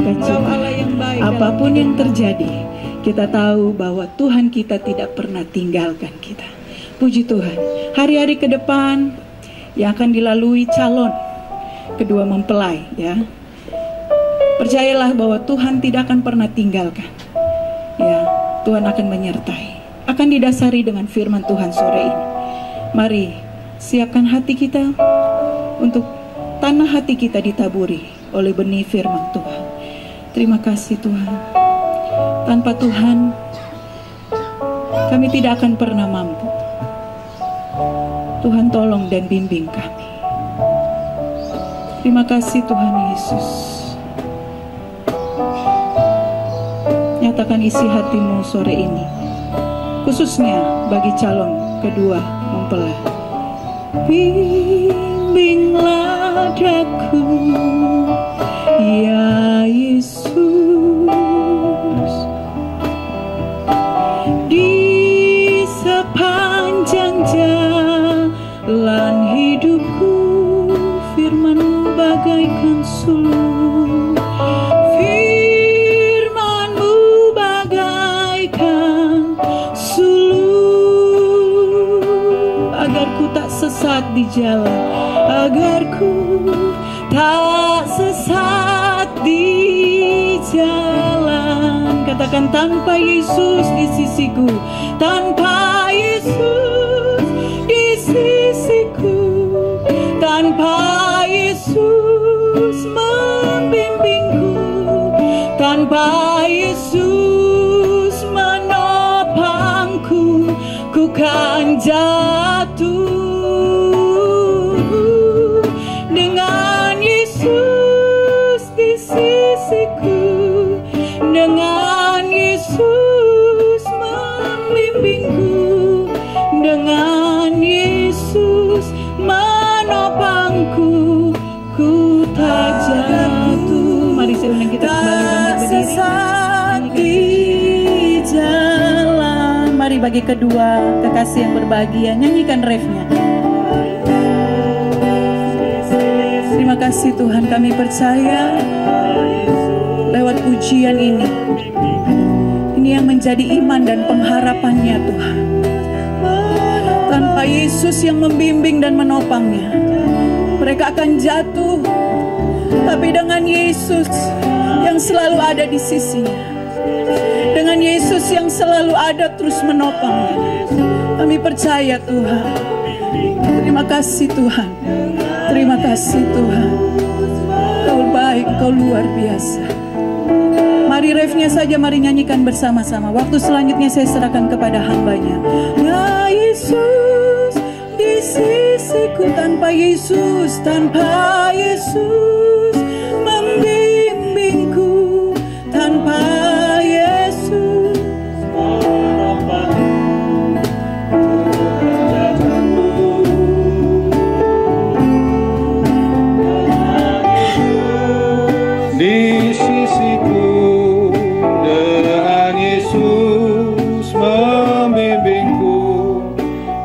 Engkau Allah yang baik. Apapun yang terjadi, kita tahu bahwa Tuhan kita tidak pernah tinggalkan kita. Puji Tuhan. Hari-hari ke depan yang akan dilalui calon kedua mempelai, ya, percayalah bahwa Tuhan tidak akan pernah tinggalkan. Ya, Tuhan akan menyertai. Akan didasari dengan firman Tuhan sore ini. Mari siapkan hati kita untuk tanah hati kita ditaburi oleh benih firman Tuhan. Terima kasih Tuhan. Tanpa Tuhan kami tidak akan pernah mampu. Tuhan tolong dan bimbing kami. Terima kasih Tuhan Yesus. Nyatakan isi hatimu sore ini. khususnya bagi calon kedua mempelai. Bimbinglah daku, ya Yesus, di sepanjang jalan hidupku, firman-Mu bagaikan sulur, firman-Mu bagaikan sulur, agar ku tak sesat di jalan, agar ku tak sesat di jalan. Katakan, tanpa Yesus di sisiku, tanpa Yesus di sisiku, tanpa Yesus membimbingku, tanpa Yesus menopangku, ku kan jatuh. Dengan Yesus di sisiku, dengan Yesus membimbingku, dengan Yesus menopangku, ku tak jatuh. Mari sebenarnya kita kembali sesat di jalan. Mari bagi kedua kekasih yang berbahagia, nyanyikan refnya. Terima kasih Tuhan, kami percaya lewat pujian ini yang menjadi iman dan pengharapannya Tuhan. Tanpa Yesus yang membimbing dan menopangnya, mereka akan jatuh. Tapi dengan Yesus yang selalu ada di sisinya, dengan Yesus yang selalu ada terus menopangnya, kami percaya Tuhan. Terima kasih Tuhan, terima kasih Tuhan. Kau baik, Kau luar biasa. Mari refnya saja, mari nyanyikan bersama-sama. Waktu selanjutnya saya serahkan kepada hamba-Nya. Ya Yesus di sisiku, tanpa Yesus, tanpa Yesus membimbingku, tanpa Yesus di sisiku, dengan Yesus membimbingku,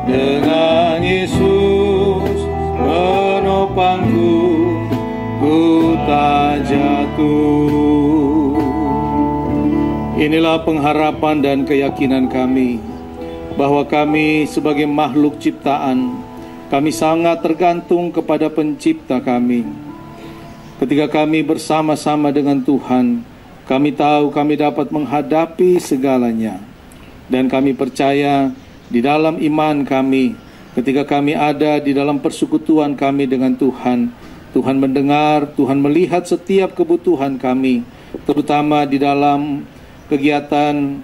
dengan Yesus menopangku, ku tak jatuh. Inilah pengharapan dan keyakinan kami, bahwa kami sebagai makhluk ciptaan, kami sangat tergantung kepada pencipta kami. Ketika kami bersama-sama dengan Tuhan, kami tahu kami dapat menghadapi segalanya. Dan kami percaya di dalam iman kami, ketika kami ada di dalam persekutuan kami dengan Tuhan, Tuhan mendengar, Tuhan melihat setiap kebutuhan kami, terutama di dalam kegiatan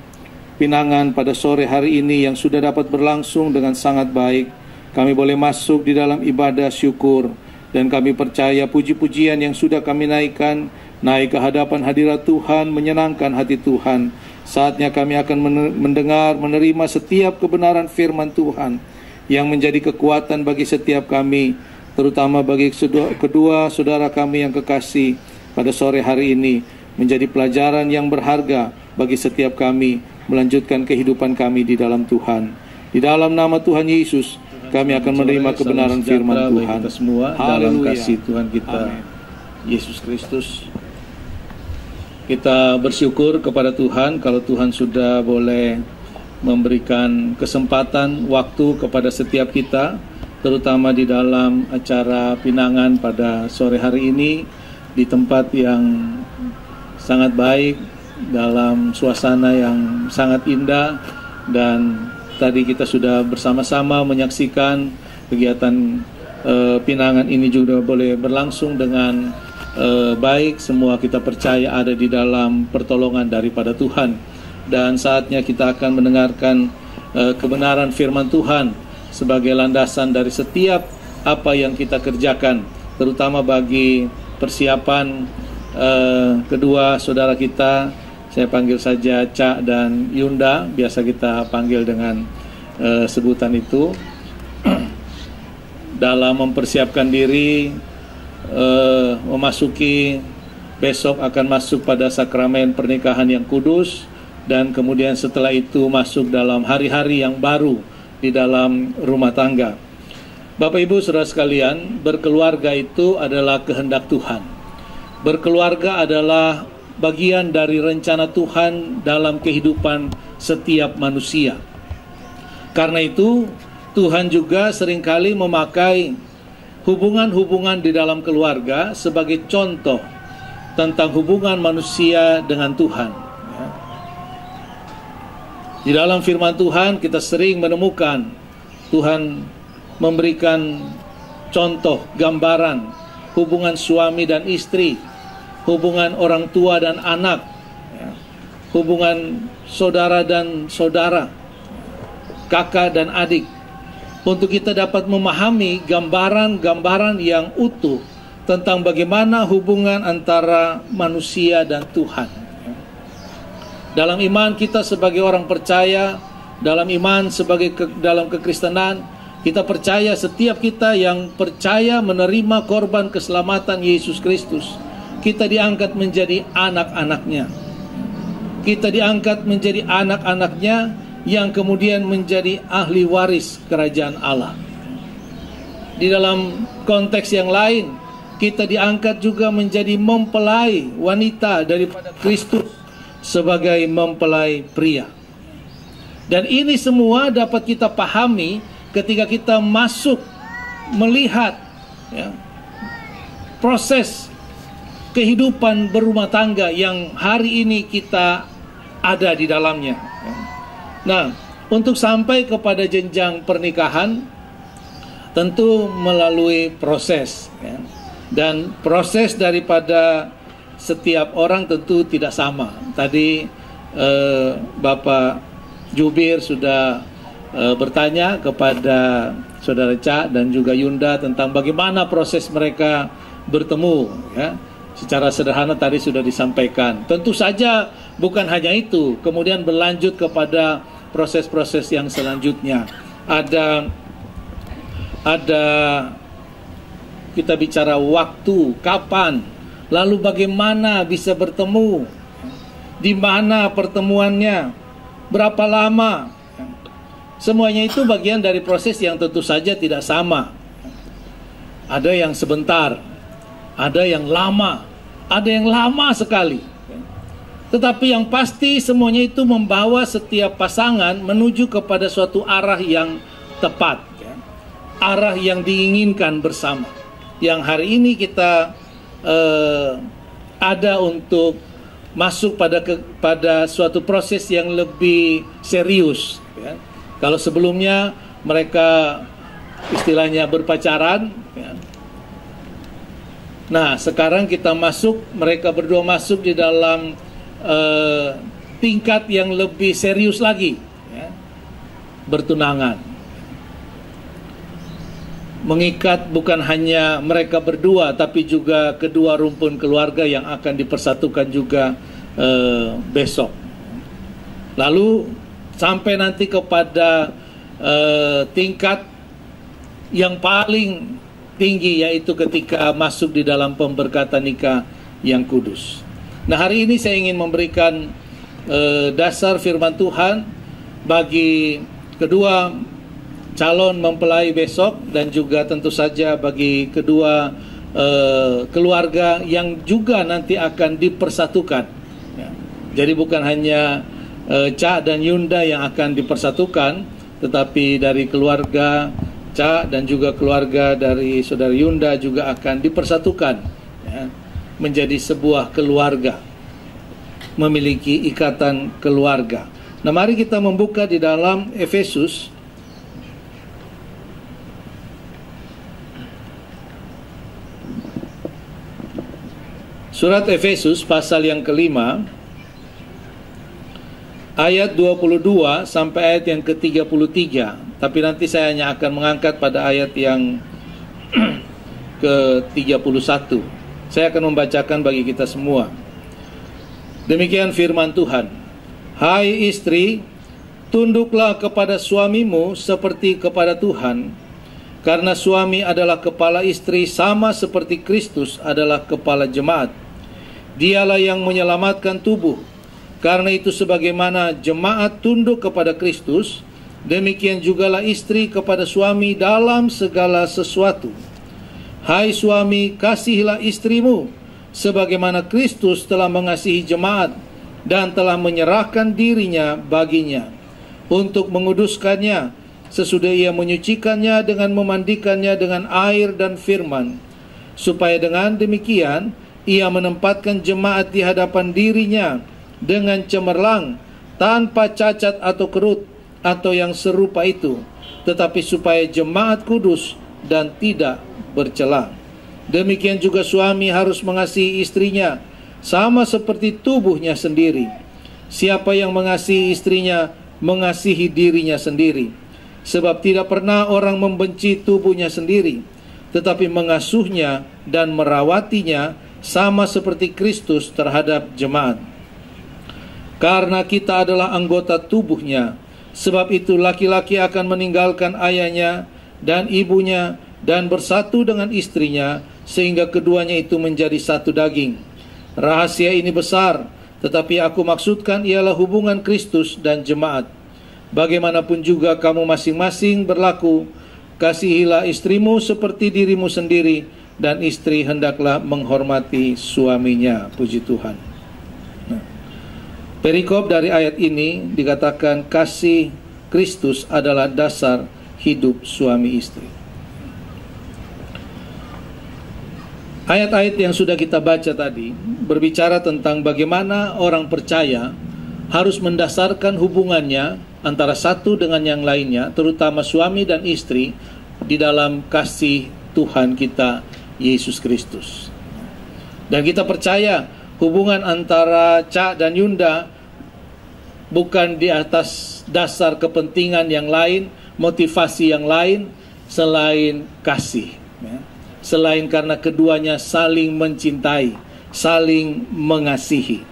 pinangan pada sore hari ini yang sudah dapat berlangsung dengan sangat baik. Kami boleh masuk di dalam ibadah syukur, dan kami percaya puji-pujian yang sudah kami naikkan, naik ke hadapan hadirat Tuhan, menyenangkan hati Tuhan. Saatnya kami akan mendengar, menerima setiap kebenaran firman Tuhan yang menjadi kekuatan bagi setiap kami, terutama bagi kedua saudara kami yang kekasih pada sore hari ini, menjadi pelajaran yang berharga bagi setiap kami, melanjutkan kehidupan kami di dalam Tuhan. Di dalam nama Tuhan Yesus, kami akan menerima kebenaran firman Tuhan. Kita semua dalam kasih Tuhan kita, Yesus Kristus. Kita bersyukur kepada Tuhan kalau Tuhan sudah boleh memberikan kesempatan waktu kepada setiap kita, terutama di dalam acara pinangan pada sore hari ini, di tempat yang sangat baik, dalam suasana yang sangat indah. Dan tadi kita sudah bersama-sama menyaksikan kegiatan pinangan ini juga boleh berlangsung dengan baik. Semua kita percaya ada di dalam pertolongan daripada Tuhan. Dan saatnya kita akan mendengarkan kebenaran firman Tuhan sebagai landasan dari setiap apa yang kita kerjakan, terutama bagi persiapan kedua saudara kita Saya panggil saja Cak dan Yunda, biasa kita panggil dengan sebutan itu. Dalam mempersiapkan diri memasuki, besok akan masuk pada sakramen pernikahan yang kudus, dan kemudian setelah itu masuk dalam hari-hari yang baru di dalam rumah tangga. Bapak Ibu Saudara sekalian, berkeluarga itu adalah kehendak Tuhan. Berkeluarga adalah bagian dari rencana Tuhan dalam kehidupan setiap manusia. Karena itu, Tuhan juga seringkali memakai hubungan-hubungan di dalam keluarga sebagai contoh tentang hubungan manusia dengan Tuhan. Di dalam firman Tuhan kita sering menemukan Tuhan memberikan contoh, gambaran hubungan suami dan istri, hubungan orang tua dan anak, hubungan saudara dan saudara, kakak dan adik, untuk kita dapat memahami gambaran-gambaran yang utuh tentang bagaimana hubungan antara manusia dan Tuhan. Dalam iman kita sebagai orang percaya, dalam iman dalam kekristenan, kita percaya setiap kita yang percaya menerima korban keselamatan Yesus Kristus, kita diangkat menjadi anak-anaknya. Kita diangkat menjadi anak-anaknya yang kemudian menjadi ahli waris kerajaan Allah. Di dalam konteks yang lain, kita diangkat juga menjadi mempelai wanita daripada Kristus sebagai mempelai pria. Dan ini semua dapat kita pahami ketika kita masuk melihat proses kehidupan berumah tangga yang hari ini kita ada di dalamnya. Nah, untuk sampai kepada jenjang pernikahan tentu melalui proses, dan proses daripada setiap orang tentu tidak sama. Tadi Bapak Jubir sudah bertanya kepada Saudara Cak dan juga Yunda tentang bagaimana proses mereka bertemu, Secara sederhana tadi sudah disampaikan. Tentu saja bukan hanya itu, kemudian berlanjut kepada proses-proses yang selanjutnya. Ada kita bicara waktu, kapan, lalu bagaimana bisa bertemu, di mana pertemuannya, berapa lama. Semuanya itu bagian dari proses yang tentu saja tidak sama. Ada yang sebentar, ada yang lama, ada yang lama sekali. Tetapi yang pasti semuanya itu membawa setiap pasangan menuju kepada suatu arah yang tepat, arah yang diinginkan bersama. Yang hari ini kita ada untuk masuk pada suatu proses yang lebih serius. Kalau sebelumnya mereka istilahnya berpacaran, nah sekarang kita mereka berdua masuk di dalam tingkat yang lebih serius lagi, bertunangan. Mengikat bukan hanya mereka berdua, tapi juga kedua rumpun keluarga yang akan dipersatukan juga besok. Lalu sampai nanti kepada tingkat yang paling tinggi, yaitu ketika masuk di dalam pemberkatan nikah yang kudus. Nah, hari ini saya ingin memberikan dasar firman Tuhan bagi kedua calon mempelai besok, dan juga tentu saja bagi kedua keluarga yang juga nanti akan dipersatukan. Jadi bukan hanya Cak dan Yunda yang akan dipersatukan, tetapi dari keluarga Cak dan juga keluarga dari Saudara Yunda juga akan dipersatukan, menjadi sebuah keluarga, memiliki ikatan keluarga. Nah, mari kita membuka di dalam Efesus surat Efesus pasal yang kelima, ayat 22 sampai ayat yang ke-33. Tapi nanti saya hanya akan mengangkat pada ayat yang ke-31. Saya akan membacakan bagi kita semua. Demikian firman Tuhan. Hai istri, tunduklah kepada suamimu seperti kepada Tuhan, karena suami adalah kepala istri sama seperti Kristus adalah kepala jemaat. Dialah yang menyelamatkan tubuh. Karena itu sebagaimana jemaat tunduk kepada Kristus, demikian jugalah istri kepada suami dalam segala sesuatu. Hai suami, kasihilah istrimu, sebagaimana Kristus telah mengasihi jemaat dan telah menyerahkan dirinya baginya, untuk menguduskannya, sesudah ia menyucikannya dengan memandikannya dengan air dan firman, supaya dengan demikian ia menempatkan jemaat di hadapan dirinya dengan cemerlang, tanpa cacat atau kerut atau yang serupa itu, tetapi supaya jemaat kudus dan tidak bercela. Demikian juga suami harus mengasihi istrinya sama seperti tubuhnya sendiri. Siapa yang mengasihi istrinya mengasihi dirinya sendiri, sebab tidak pernah orang membenci tubuhnya sendiri, tetapi mengasuhnya dan merawatinya sama seperti Kristus terhadap jemaat. Karena kita adalah anggota tubuhnya, sebab itu laki-laki akan meninggalkan ayahnya dan ibunya dan bersatu dengan istrinya, sehingga keduanya itu menjadi satu daging. Rahasia ini besar, tetapi aku maksudkan ialah hubungan Kristus dan jemaat. Bagaimanapun juga kamu masing-masing berlaku, kasihilah istrimu seperti dirimu sendiri, dan istri hendaklah menghormati suaminya. Puji Tuhan. Perikop dari ayat ini dikatakan kasih Kristus adalah dasar hidup suami istri. Ayat-ayat yang sudah kita baca tadi berbicara tentang bagaimana orang percaya harus mendasarkan hubungannya antara satu dengan yang lainnya, terutama suami dan istri, di dalam kasih Tuhan kita Yesus Kristus. Dan kita percaya hubungan antara Ca dan Yunda bukan di atas dasar kepentingan yang lain, motivasi yang lain selain kasih, selain karena keduanya saling mencintai, saling mengasihi.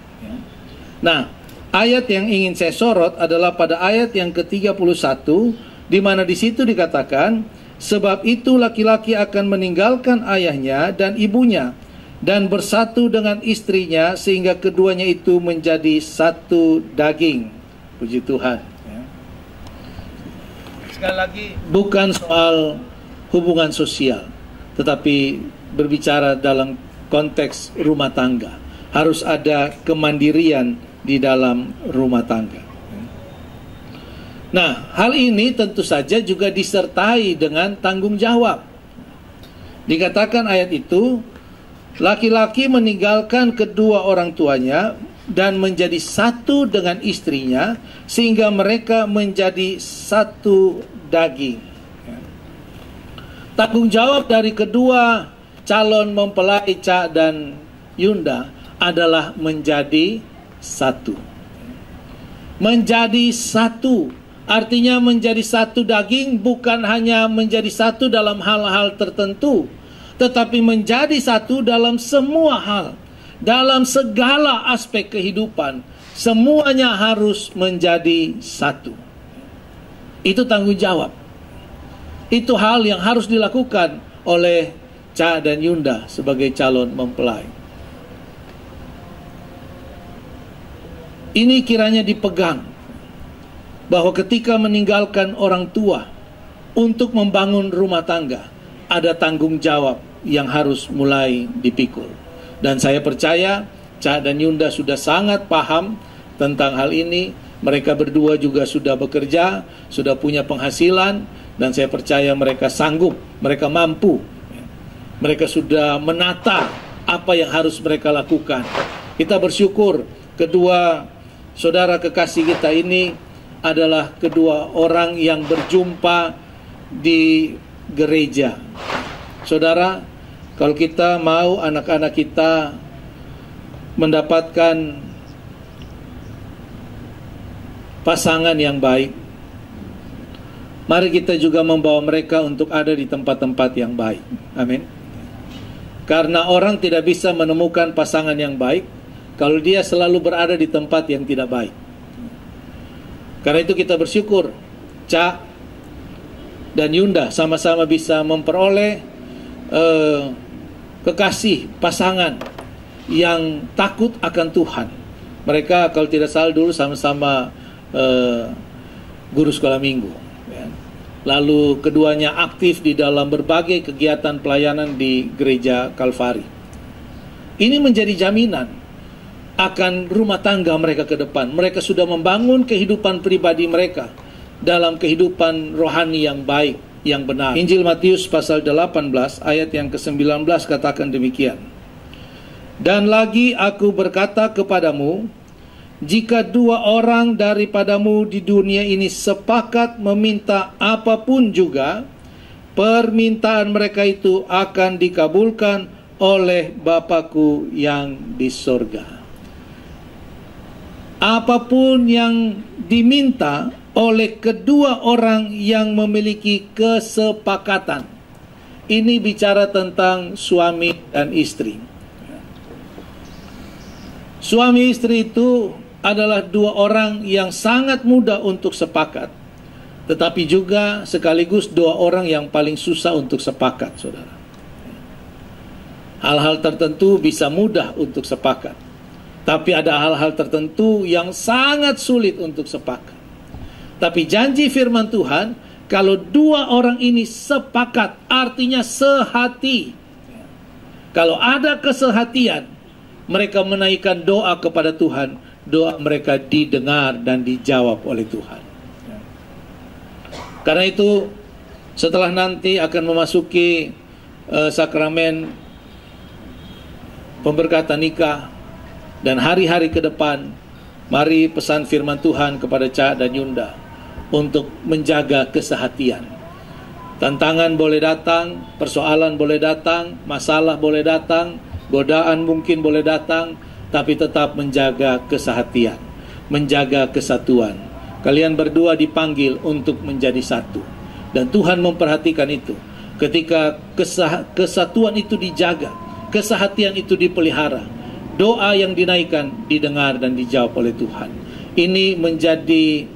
Nah, ayat yang ingin saya sorot adalah pada ayat yang ke-31, di mana di situ dikatakan, sebab itu laki-laki akan meninggalkan ayahnya dan ibunya dan bersatu dengan istrinya, sehingga keduanya itu menjadi satu daging. Puji Tuhan. Sekali lagi, bukan soal hubungan sosial, tetapi berbicara dalam konteks rumah tangga. Harus ada kemandirian di dalam rumah tangga. Nah, hal ini tentu saja juga disertai dengan tanggung jawab. Dikatakan ayat itu, laki-laki meninggalkan kedua orang tuanya dan menjadi satu dengan istrinya, sehingga mereka menjadi satu daging. Tanggung jawab dari kedua calon mempelai Ca dan Yunda adalah menjadi satu. Menjadi satu artinya menjadi satu daging, bukan hanya menjadi satu dalam hal-hal tertentu, tetapi menjadi satu dalam semua hal, dalam segala aspek kehidupan. Semuanya harus menjadi satu. Itu tanggung jawab. Itu hal yang harus dilakukan oleh Ca dan Yunda sebagai calon mempelai. Ini kiranya dipegang, bahwa ketika meninggalkan orang tua untuk membangun rumah tangga, ada tanggung jawab yang harus mulai dipikul. Dan saya percaya Ca dan Yunda sudah sangat paham tentang hal ini. Mereka berdua juga sudah bekerja, sudah punya penghasilan, dan saya percaya mereka sanggup, mereka mampu. Mereka sudah menata apa yang harus mereka lakukan. Kita bersyukur kedua saudara kekasih kita ini adalah kedua orang yang berjumpa di gereja. Saudara, kalau kita mau anak-anak kita mendapatkan pasangan yang baik, mari kita juga membawa mereka untuk ada di tempat-tempat yang baik. Amin. Karena orang tidak bisa menemukan pasangan yang baik kalau dia selalu berada di tempat yang tidak baik. Karena itu kita bersyukur Ca dan Yunda sama-sama bisa memperoleh kekasih pasangan yang takut akan Tuhan. Mereka kalau tidak salah dulu sama-sama guru sekolah minggu, ya. Lalu keduanya aktif di dalam berbagai kegiatan pelayanan di gereja Kalvari. Ini menjadi jaminan akan rumah tangga mereka ke depan. Mereka sudah membangun kehidupan pribadi mereka dalam kehidupan rohani yang baik, yang benar. Injil Matius pasal 18 ayat yang ke-19 katakan demikian. Dan lagi aku berkata kepadamu, jika dua orang daripadamu di dunia ini sepakat meminta apapun juga, permintaan mereka itu akan dikabulkan oleh Bapa-Ku yang di sorga. Apapun yang diminta oleh kedua orang yang memiliki kesepakatan. Ini bicara tentang suami dan istri. Suami istri itu adalah dua orang yang sangat mudah untuk sepakat, tetapi juga sekaligus dua orang yang paling susah untuk sepakat, saudara. Hal-hal tertentu bisa mudah untuk sepakat, tapi ada hal-hal tertentu yang sangat sulit untuk sepakat. Tapi janji firman Tuhan, kalau dua orang ini sepakat, artinya sehati. Kalau ada kesehatian, mereka menaikkan doa kepada Tuhan, doa mereka didengar dan dijawab oleh Tuhan. Karena itu, setelah nanti akan memasuki sakramen pemberkatan nikah dan hari-hari ke depan, mari pesan firman Tuhan kepada Ca dan Yunda untuk menjaga kesehatian. Tantangan boleh datang, persoalan boleh datang, masalah boleh datang, godaan mungkin boleh datang, tapi tetap menjaga kesehatian, menjaga kesatuan. Kalian berdua dipanggil untuk menjadi satu, dan Tuhan memperhatikan itu. Ketika kesatuan itu dijaga, kesehatian itu dipelihara, doa yang dinaikkan didengar dan dijawab oleh Tuhan. Ini menjadi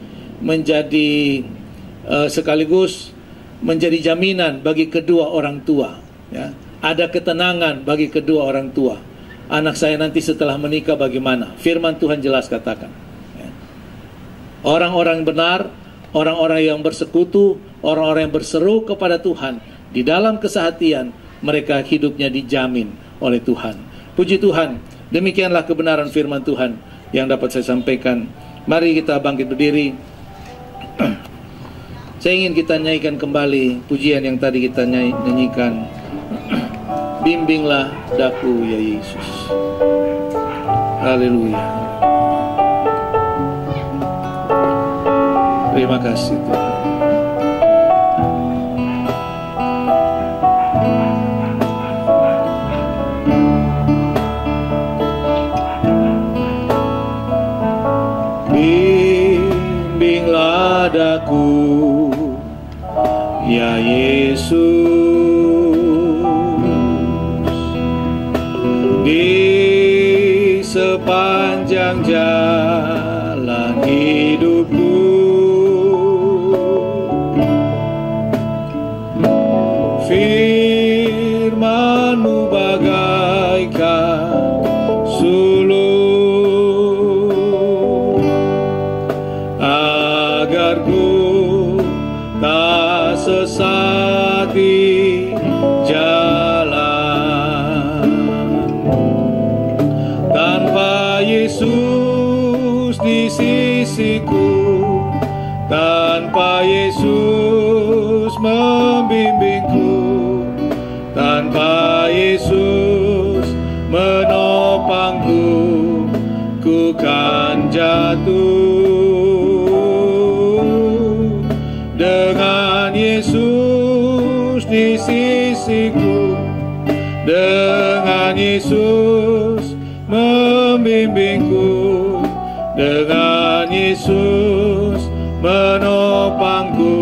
sekaligus menjadi jaminan bagi kedua orang tua, ya. Ada ketenangan bagi kedua orang tua. Anak saya nanti setelah menikah bagaimana? Firman Tuhan jelas katakan, ya. Orang-orang benar, orang-orang yang bersekutu, orang-orang yang berseru kepada Tuhan, di dalam kesehatian mereka hidupnya dijamin oleh Tuhan. Puji Tuhan, demikianlah kebenaran firman Tuhan yang dapat saya sampaikan. Mari kita bangkit berdiri. Saya ingin kita nyanyikan kembali pujian yang tadi kita nyanyikan. Bimbinglah daku ya Yesus. Haleluya. Terima kasih Tuhan. Bimbinglah daku ya Yesus, di sepanjang jalan hidupku. Firman-Mu bagaikan sulur, agar ku tak sesat di jalan. Tanpa Yesus di sisiku, tanpa Yesus membimbingku, tanpa Yesus menopangku, ku kan jatuh. Dengan Yesus di sisiku, dengan Yesus membimbingku, dengan Yesus menopangku,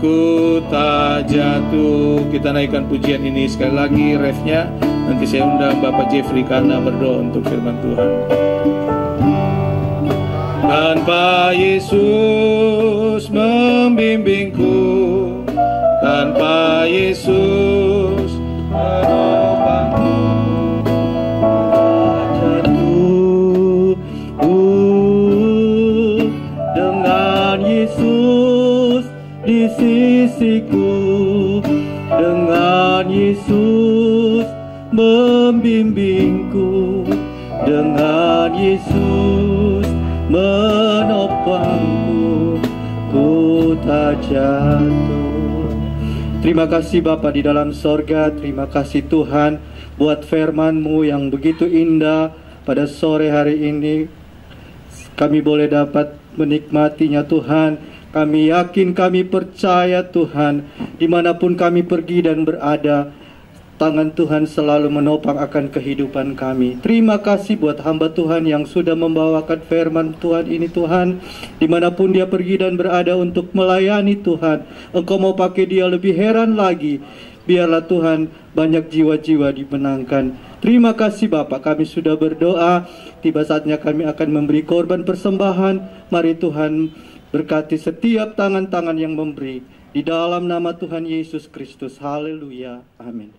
ku tak jatuh. Kita naikkan pujian ini sekali lagi, refnya. Nanti saya undang Bapak Jeffrey karena berdoa untuk firman Tuhan. Tanpa Yesus membimbingku, tanpa Yesus menopangku, jatuh dengan Yesus di sisiku, dengan Yesus membimbingku, dengan Yesus menopangku, ku tak jatuh. Terima kasih Bapa di dalam sorga, terima kasih Tuhan buat firman-Mu yang begitu indah pada sore hari ini. Kami boleh dapat menikmatinya Tuhan. Kami yakin, kami percaya Tuhan, dimanapun kami pergi dan berada, tangan Tuhan selalu menopang akan kehidupan kami. Terima kasih buat hamba Tuhan yang sudah membawakan firman Tuhan ini Tuhan. Dimanapun dia pergi dan berada untuk melayani Tuhan, Engkau mau pakai dia lebih heran lagi. Biarlah Tuhan banyak jiwa-jiwa dimenangkan. Terima kasih Bapak, kami sudah berdoa. Tiba saatnya kami akan memberi korban persembahan. Mari Tuhan berkati setiap tangan-tangan yang memberi. Di dalam nama Tuhan Yesus Kristus. Haleluya. Amin.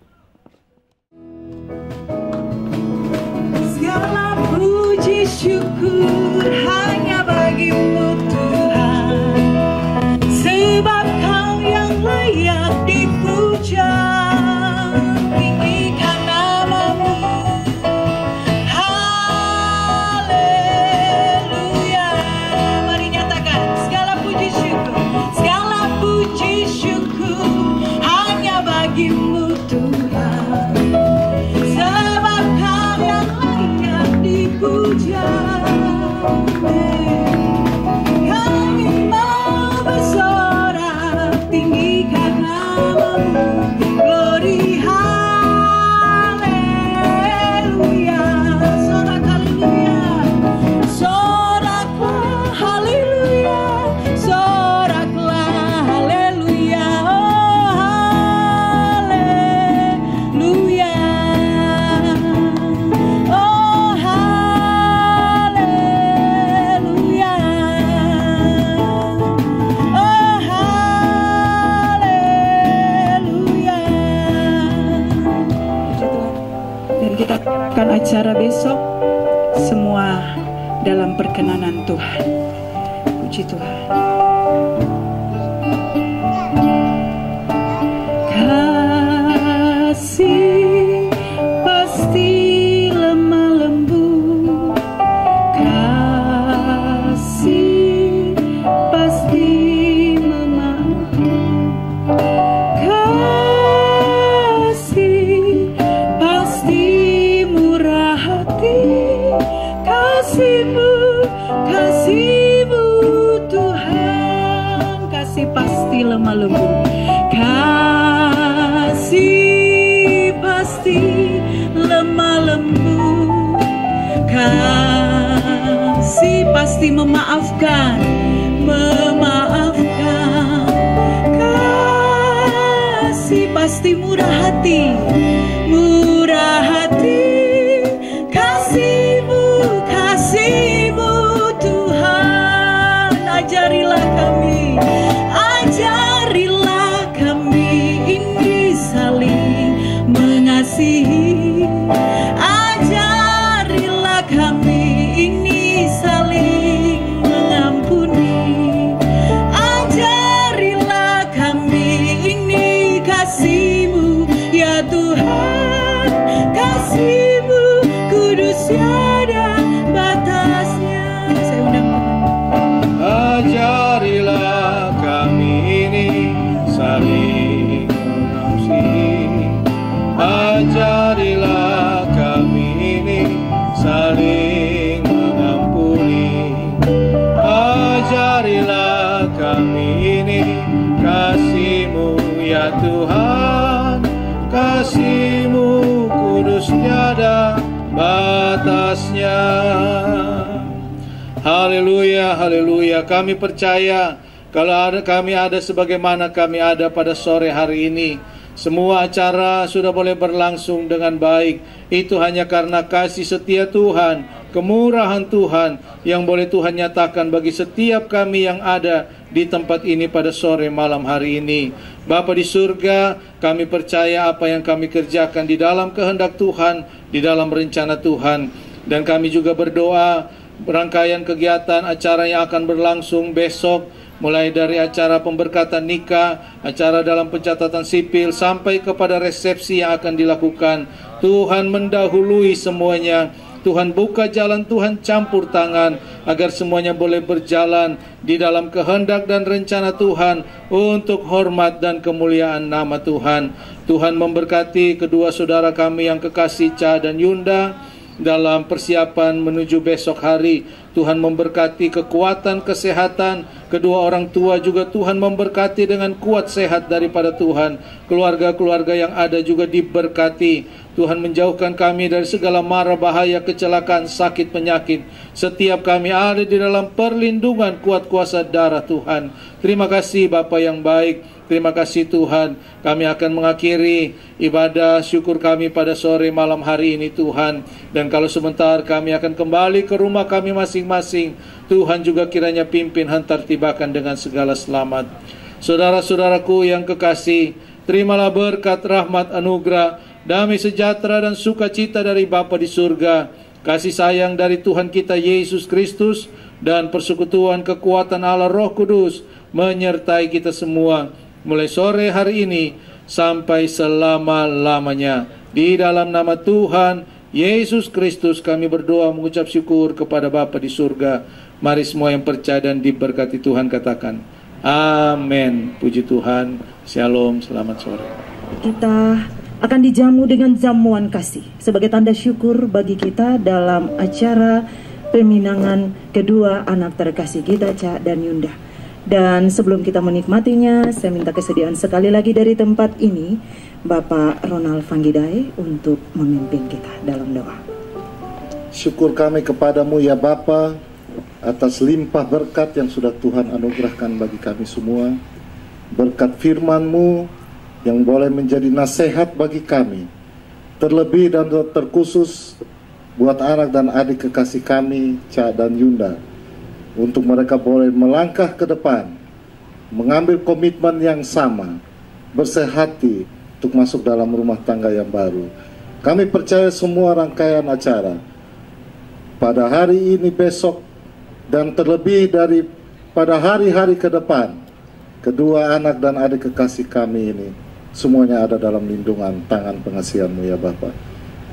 Segala puji syukur hanya bagi-Mu Tuhan, sebab Kau yang layak dipuja. Tinggikan nama-Mu, haleluya. Mari nyatakan segala puji syukur hanya bagi-Mu Tuhan, sebab Kau yang layak dipuja. Kami mau bersorak, tinggikan nama-Mu, glory haleluya. Sorak haleluya, soraklah haleluya, soraklah haleluya, oh haleluya, oh haleluya, oh haleluya. Dan kita akan acara besok semua dalam perkenanan Tuhan. Puji Tuhan. Kasih pasti lemah lembut, kasih pasti memaafkan, kasih pasti murah hati, kasih-Mu Tuhan, kasih pasti lemah lembut, kasih pasti lemah lembut, kasih pasti memaafkan, kasih pasti murah hati, kasih-Mu Tuhan. Ajarilah kami ini saling mengasihi, ajarilah kami ini saling mengampuni, ajarilah kami ini kasih-Mu ya Tuhan, kasih-Mu kudus tiada batasnya. Saya undang Ajarilah kami ini saling mengasihi, ajarilah kami ini saling mengampuni, ajarilah kami ini kasih-Mu ya Tuhan, kasih-Mu kudus tiada batasnya. Haleluya, haleluya. Kami percaya kalau kami ada sebagaimana kami ada pada sore hari ini, semua acara sudah boleh berlangsung dengan baik. Itu hanya karena kasih setia Tuhan, kemurahan Tuhan yang boleh Tuhan nyatakan bagi setiap kami yang ada di tempat ini pada sore malam hari ini. Bapa di surga, kami percaya apa yang kami kerjakan di dalam kehendak Tuhan, di dalam rencana Tuhan. Dan kami juga berdoa rangkaian kegiatan acara yang akan berlangsung besok, mulai dari acara pemberkatan nikah, acara dalam pencatatan sipil, sampai kepada resepsi yang akan dilakukan. Tuhan mendahului semuanya. Tuhan buka jalan, Tuhan campur tangan, agar semuanya boleh berjalan di dalam kehendak dan rencana Tuhan untuk hormat dan kemuliaan nama Tuhan. Tuhan memberkati kedua saudara kami yang kekasih Cha dan Yunda dalam persiapan menuju besok hari. Tuhan memberkati kekuatan kesehatan kedua orang tua, juga Tuhan memberkati dengan kuat sehat daripada Tuhan. Keluarga-keluarga yang ada juga diberkati. Tuhan menjauhkan kami dari segala mara bahaya, kecelakaan, sakit, penyakit. Setiap kami ada di dalam perlindungan kuat kuasa darah Tuhan. Terima kasih Bapa yang baik. Terima kasih Tuhan. Kami akan mengakhiri ibadah syukur kami pada sore malam hari ini Tuhan. Dan kalau sebentar kami akan kembali ke rumah kami masing-masing, Tuhan juga kiranya pimpin, hantar, tibakan dengan segala selamat. Saudara-saudaraku yang kekasih, terimalah berkat, rahmat, anugerah, damai sejahtera dan sukacita dari Bapa di surga, kasih sayang dari Tuhan kita Yesus Kristus, dan persekutuan kekuatan Allah Roh Kudus menyertai kita semua mulai sore hari ini sampai selama-lamanya. Di dalam nama Tuhan Yesus Kristus kami berdoa mengucap syukur kepada Bapa di surga. Mari semua yang percaya dan diberkati Tuhan katakan amin. Puji Tuhan. Shalom, selamat sore. Kita akan dijamu dengan jamuan kasih sebagai tanda syukur bagi kita dalam acara peminangan kedua anak terkasih kita, Cha dan Yunda. Dan sebelum kita menikmatinya, saya minta kesediaan sekali lagi dari tempat ini Bapak Ronald Vanggidai untuk memimpin kita dalam doa. Syukur kami kepadamu ya Bapa atas limpah berkat yang sudah Tuhan anugerahkan bagi kami semua. Berkat firman-Mu yang boleh menjadi nasihat bagi kami, terlebih dan terkhusus buat anak dan adik kekasih kami, Cha dan Yunda, untuk mereka boleh melangkah ke depan, mengambil komitmen yang sama, bersehati untuk masuk dalam rumah tangga yang baru. Kami percaya semua rangkaian acara pada hari ini, besok, dan terlebih dari pada hari-hari ke depan, kedua anak dan adik kekasih kami ini semuanya ada dalam lindungan tangan pengasihan-Mu ya Bapa.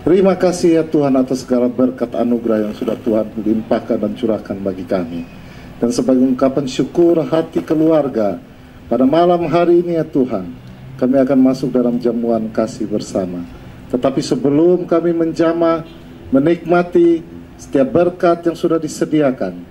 Terima kasih ya Tuhan atas segala berkat anugerah yang sudah Tuhan limpahkan dan curahkan bagi kami. Dan sebagai ungkapan syukur hati keluarga, pada malam hari ini ya Tuhan, kami akan masuk dalam jamuan kasih bersama. Tetapi sebelum kami menjamah, menikmati setiap berkat yang sudah disediakan,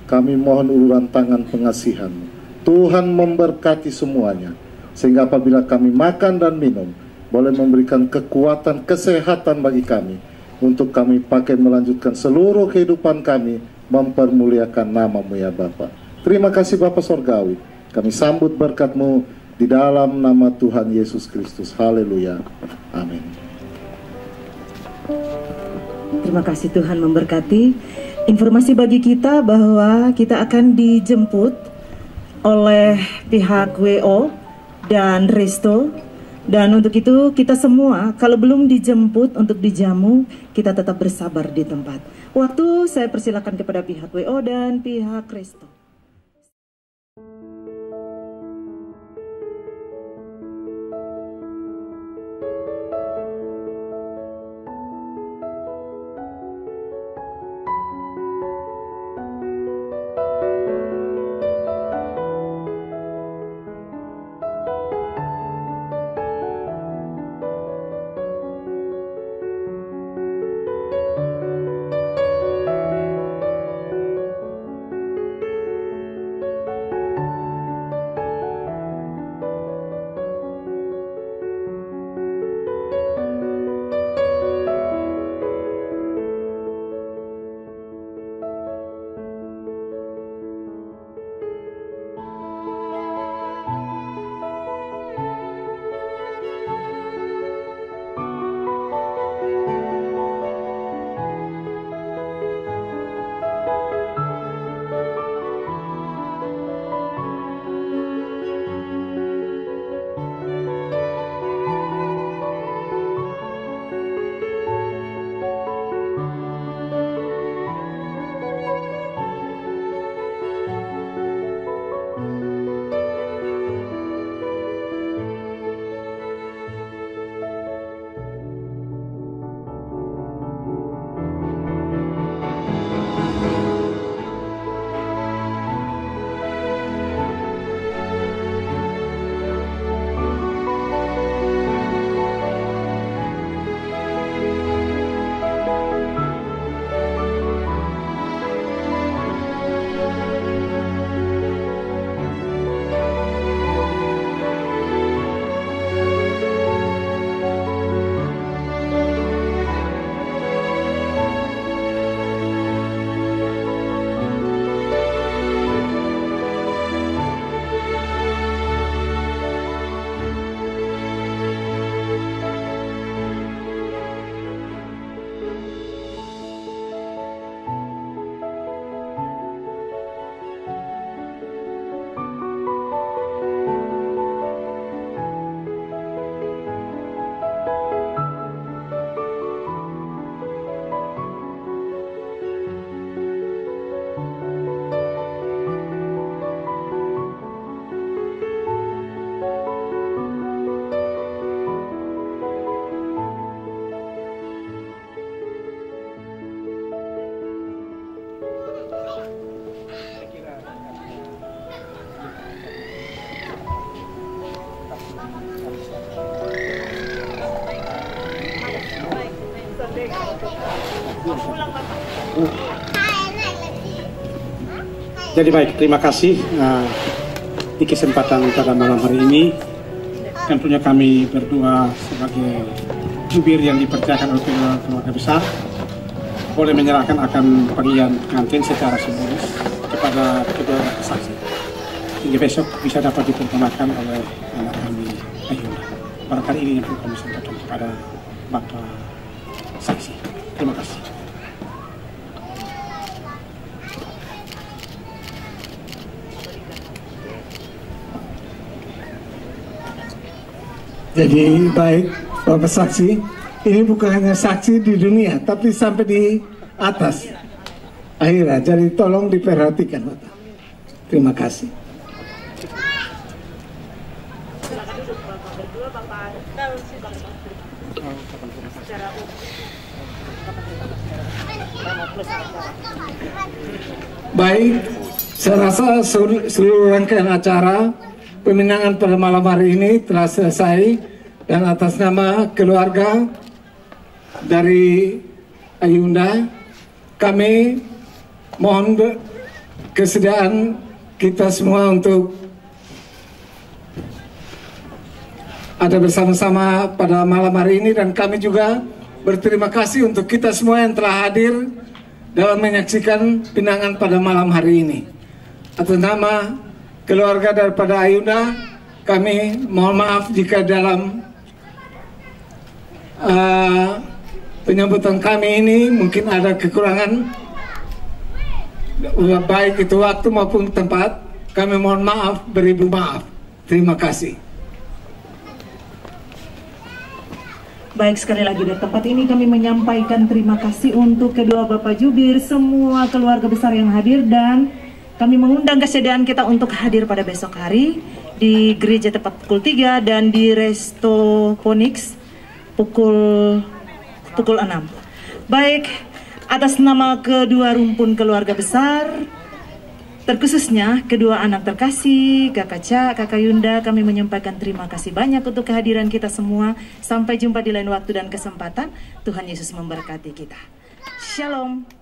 kami mohon uluran tangan pengasihan-Mu. Tuhan memberkati semuanya, sehingga apabila kami makan dan minum, boleh memberikan kekuatan, kesehatan bagi kami, untuk kami pakai melanjutkan seluruh kehidupan kami, mempermuliakan nama-Mu ya Bapa. Terima kasih Bapa Sorgawi, kami sambut berkat-Mu di dalam nama Tuhan Yesus Kristus. Haleluya. Amin. Terima kasih, Tuhan memberkati. Informasi bagi kita bahwa kita akan dijemput oleh pihak WO dan Resto. Dan untuk itu kita semua kalau belum dijemput untuk dijamu, kita tetap bersabar di tempat. Waktu saya persilakan kepada pihak WO dan pihak Resto. Jadi baik, terima kasih di kesempatan pada malam hari ini. Tentunya kami berdua sebagai jubir yang dipercayakan oleh keluarga besar boleh menyerahkan akan panggilan pengantin secara simbolis kepada kedua saksi, hingga besok bisa dapat dipergunakan oleh anak kami Ayunda. Barangkali ini yang perlu kami sampaikan kepada Bapak saksi. Terima kasih. Jadi baik Bapak saksi, ini bukan hanya saksi di dunia, tapi sampai di atas akhirat. Jadi tolong diperhatikan Bapak. Terima kasih. Baik, saya rasa seluruh rangkaian acara peminangan pada malam hari ini telah selesai, dan atas nama keluarga dari Ayunda kami mohon kesediaan kita semua untuk ada bersama-sama pada malam hari ini, dan kami juga berterima kasih untuk kita semua yang telah hadir dalam menyaksikan pinangan pada malam hari ini. Atas nama keluarga daripada Ayunda, kami mohon maaf jika dalam penyambutan kami ini mungkin ada kekurangan, baik itu waktu maupun tempat. Kami mohon maaf, beribu maaf. Terima kasih. Baik, sekali lagi dari tempat ini kami menyampaikan terima kasih untuk kedua Bapak Jubir, semua keluarga besar yang hadir, dan kami mengundang kesediaan kita untuk hadir pada besok hari di gereja tepat pukul 3 dan di Resto Phoenix pukul 6. Baik, atas nama kedua rumpun keluarga besar, terkhususnya kedua anak terkasih, Kakak Ca, Kakak Yunda, kami menyampaikan terima kasih banyak untuk kehadiran kita semua. Sampai jumpa di lain waktu dan kesempatan. Tuhan Yesus memberkati kita. Shalom.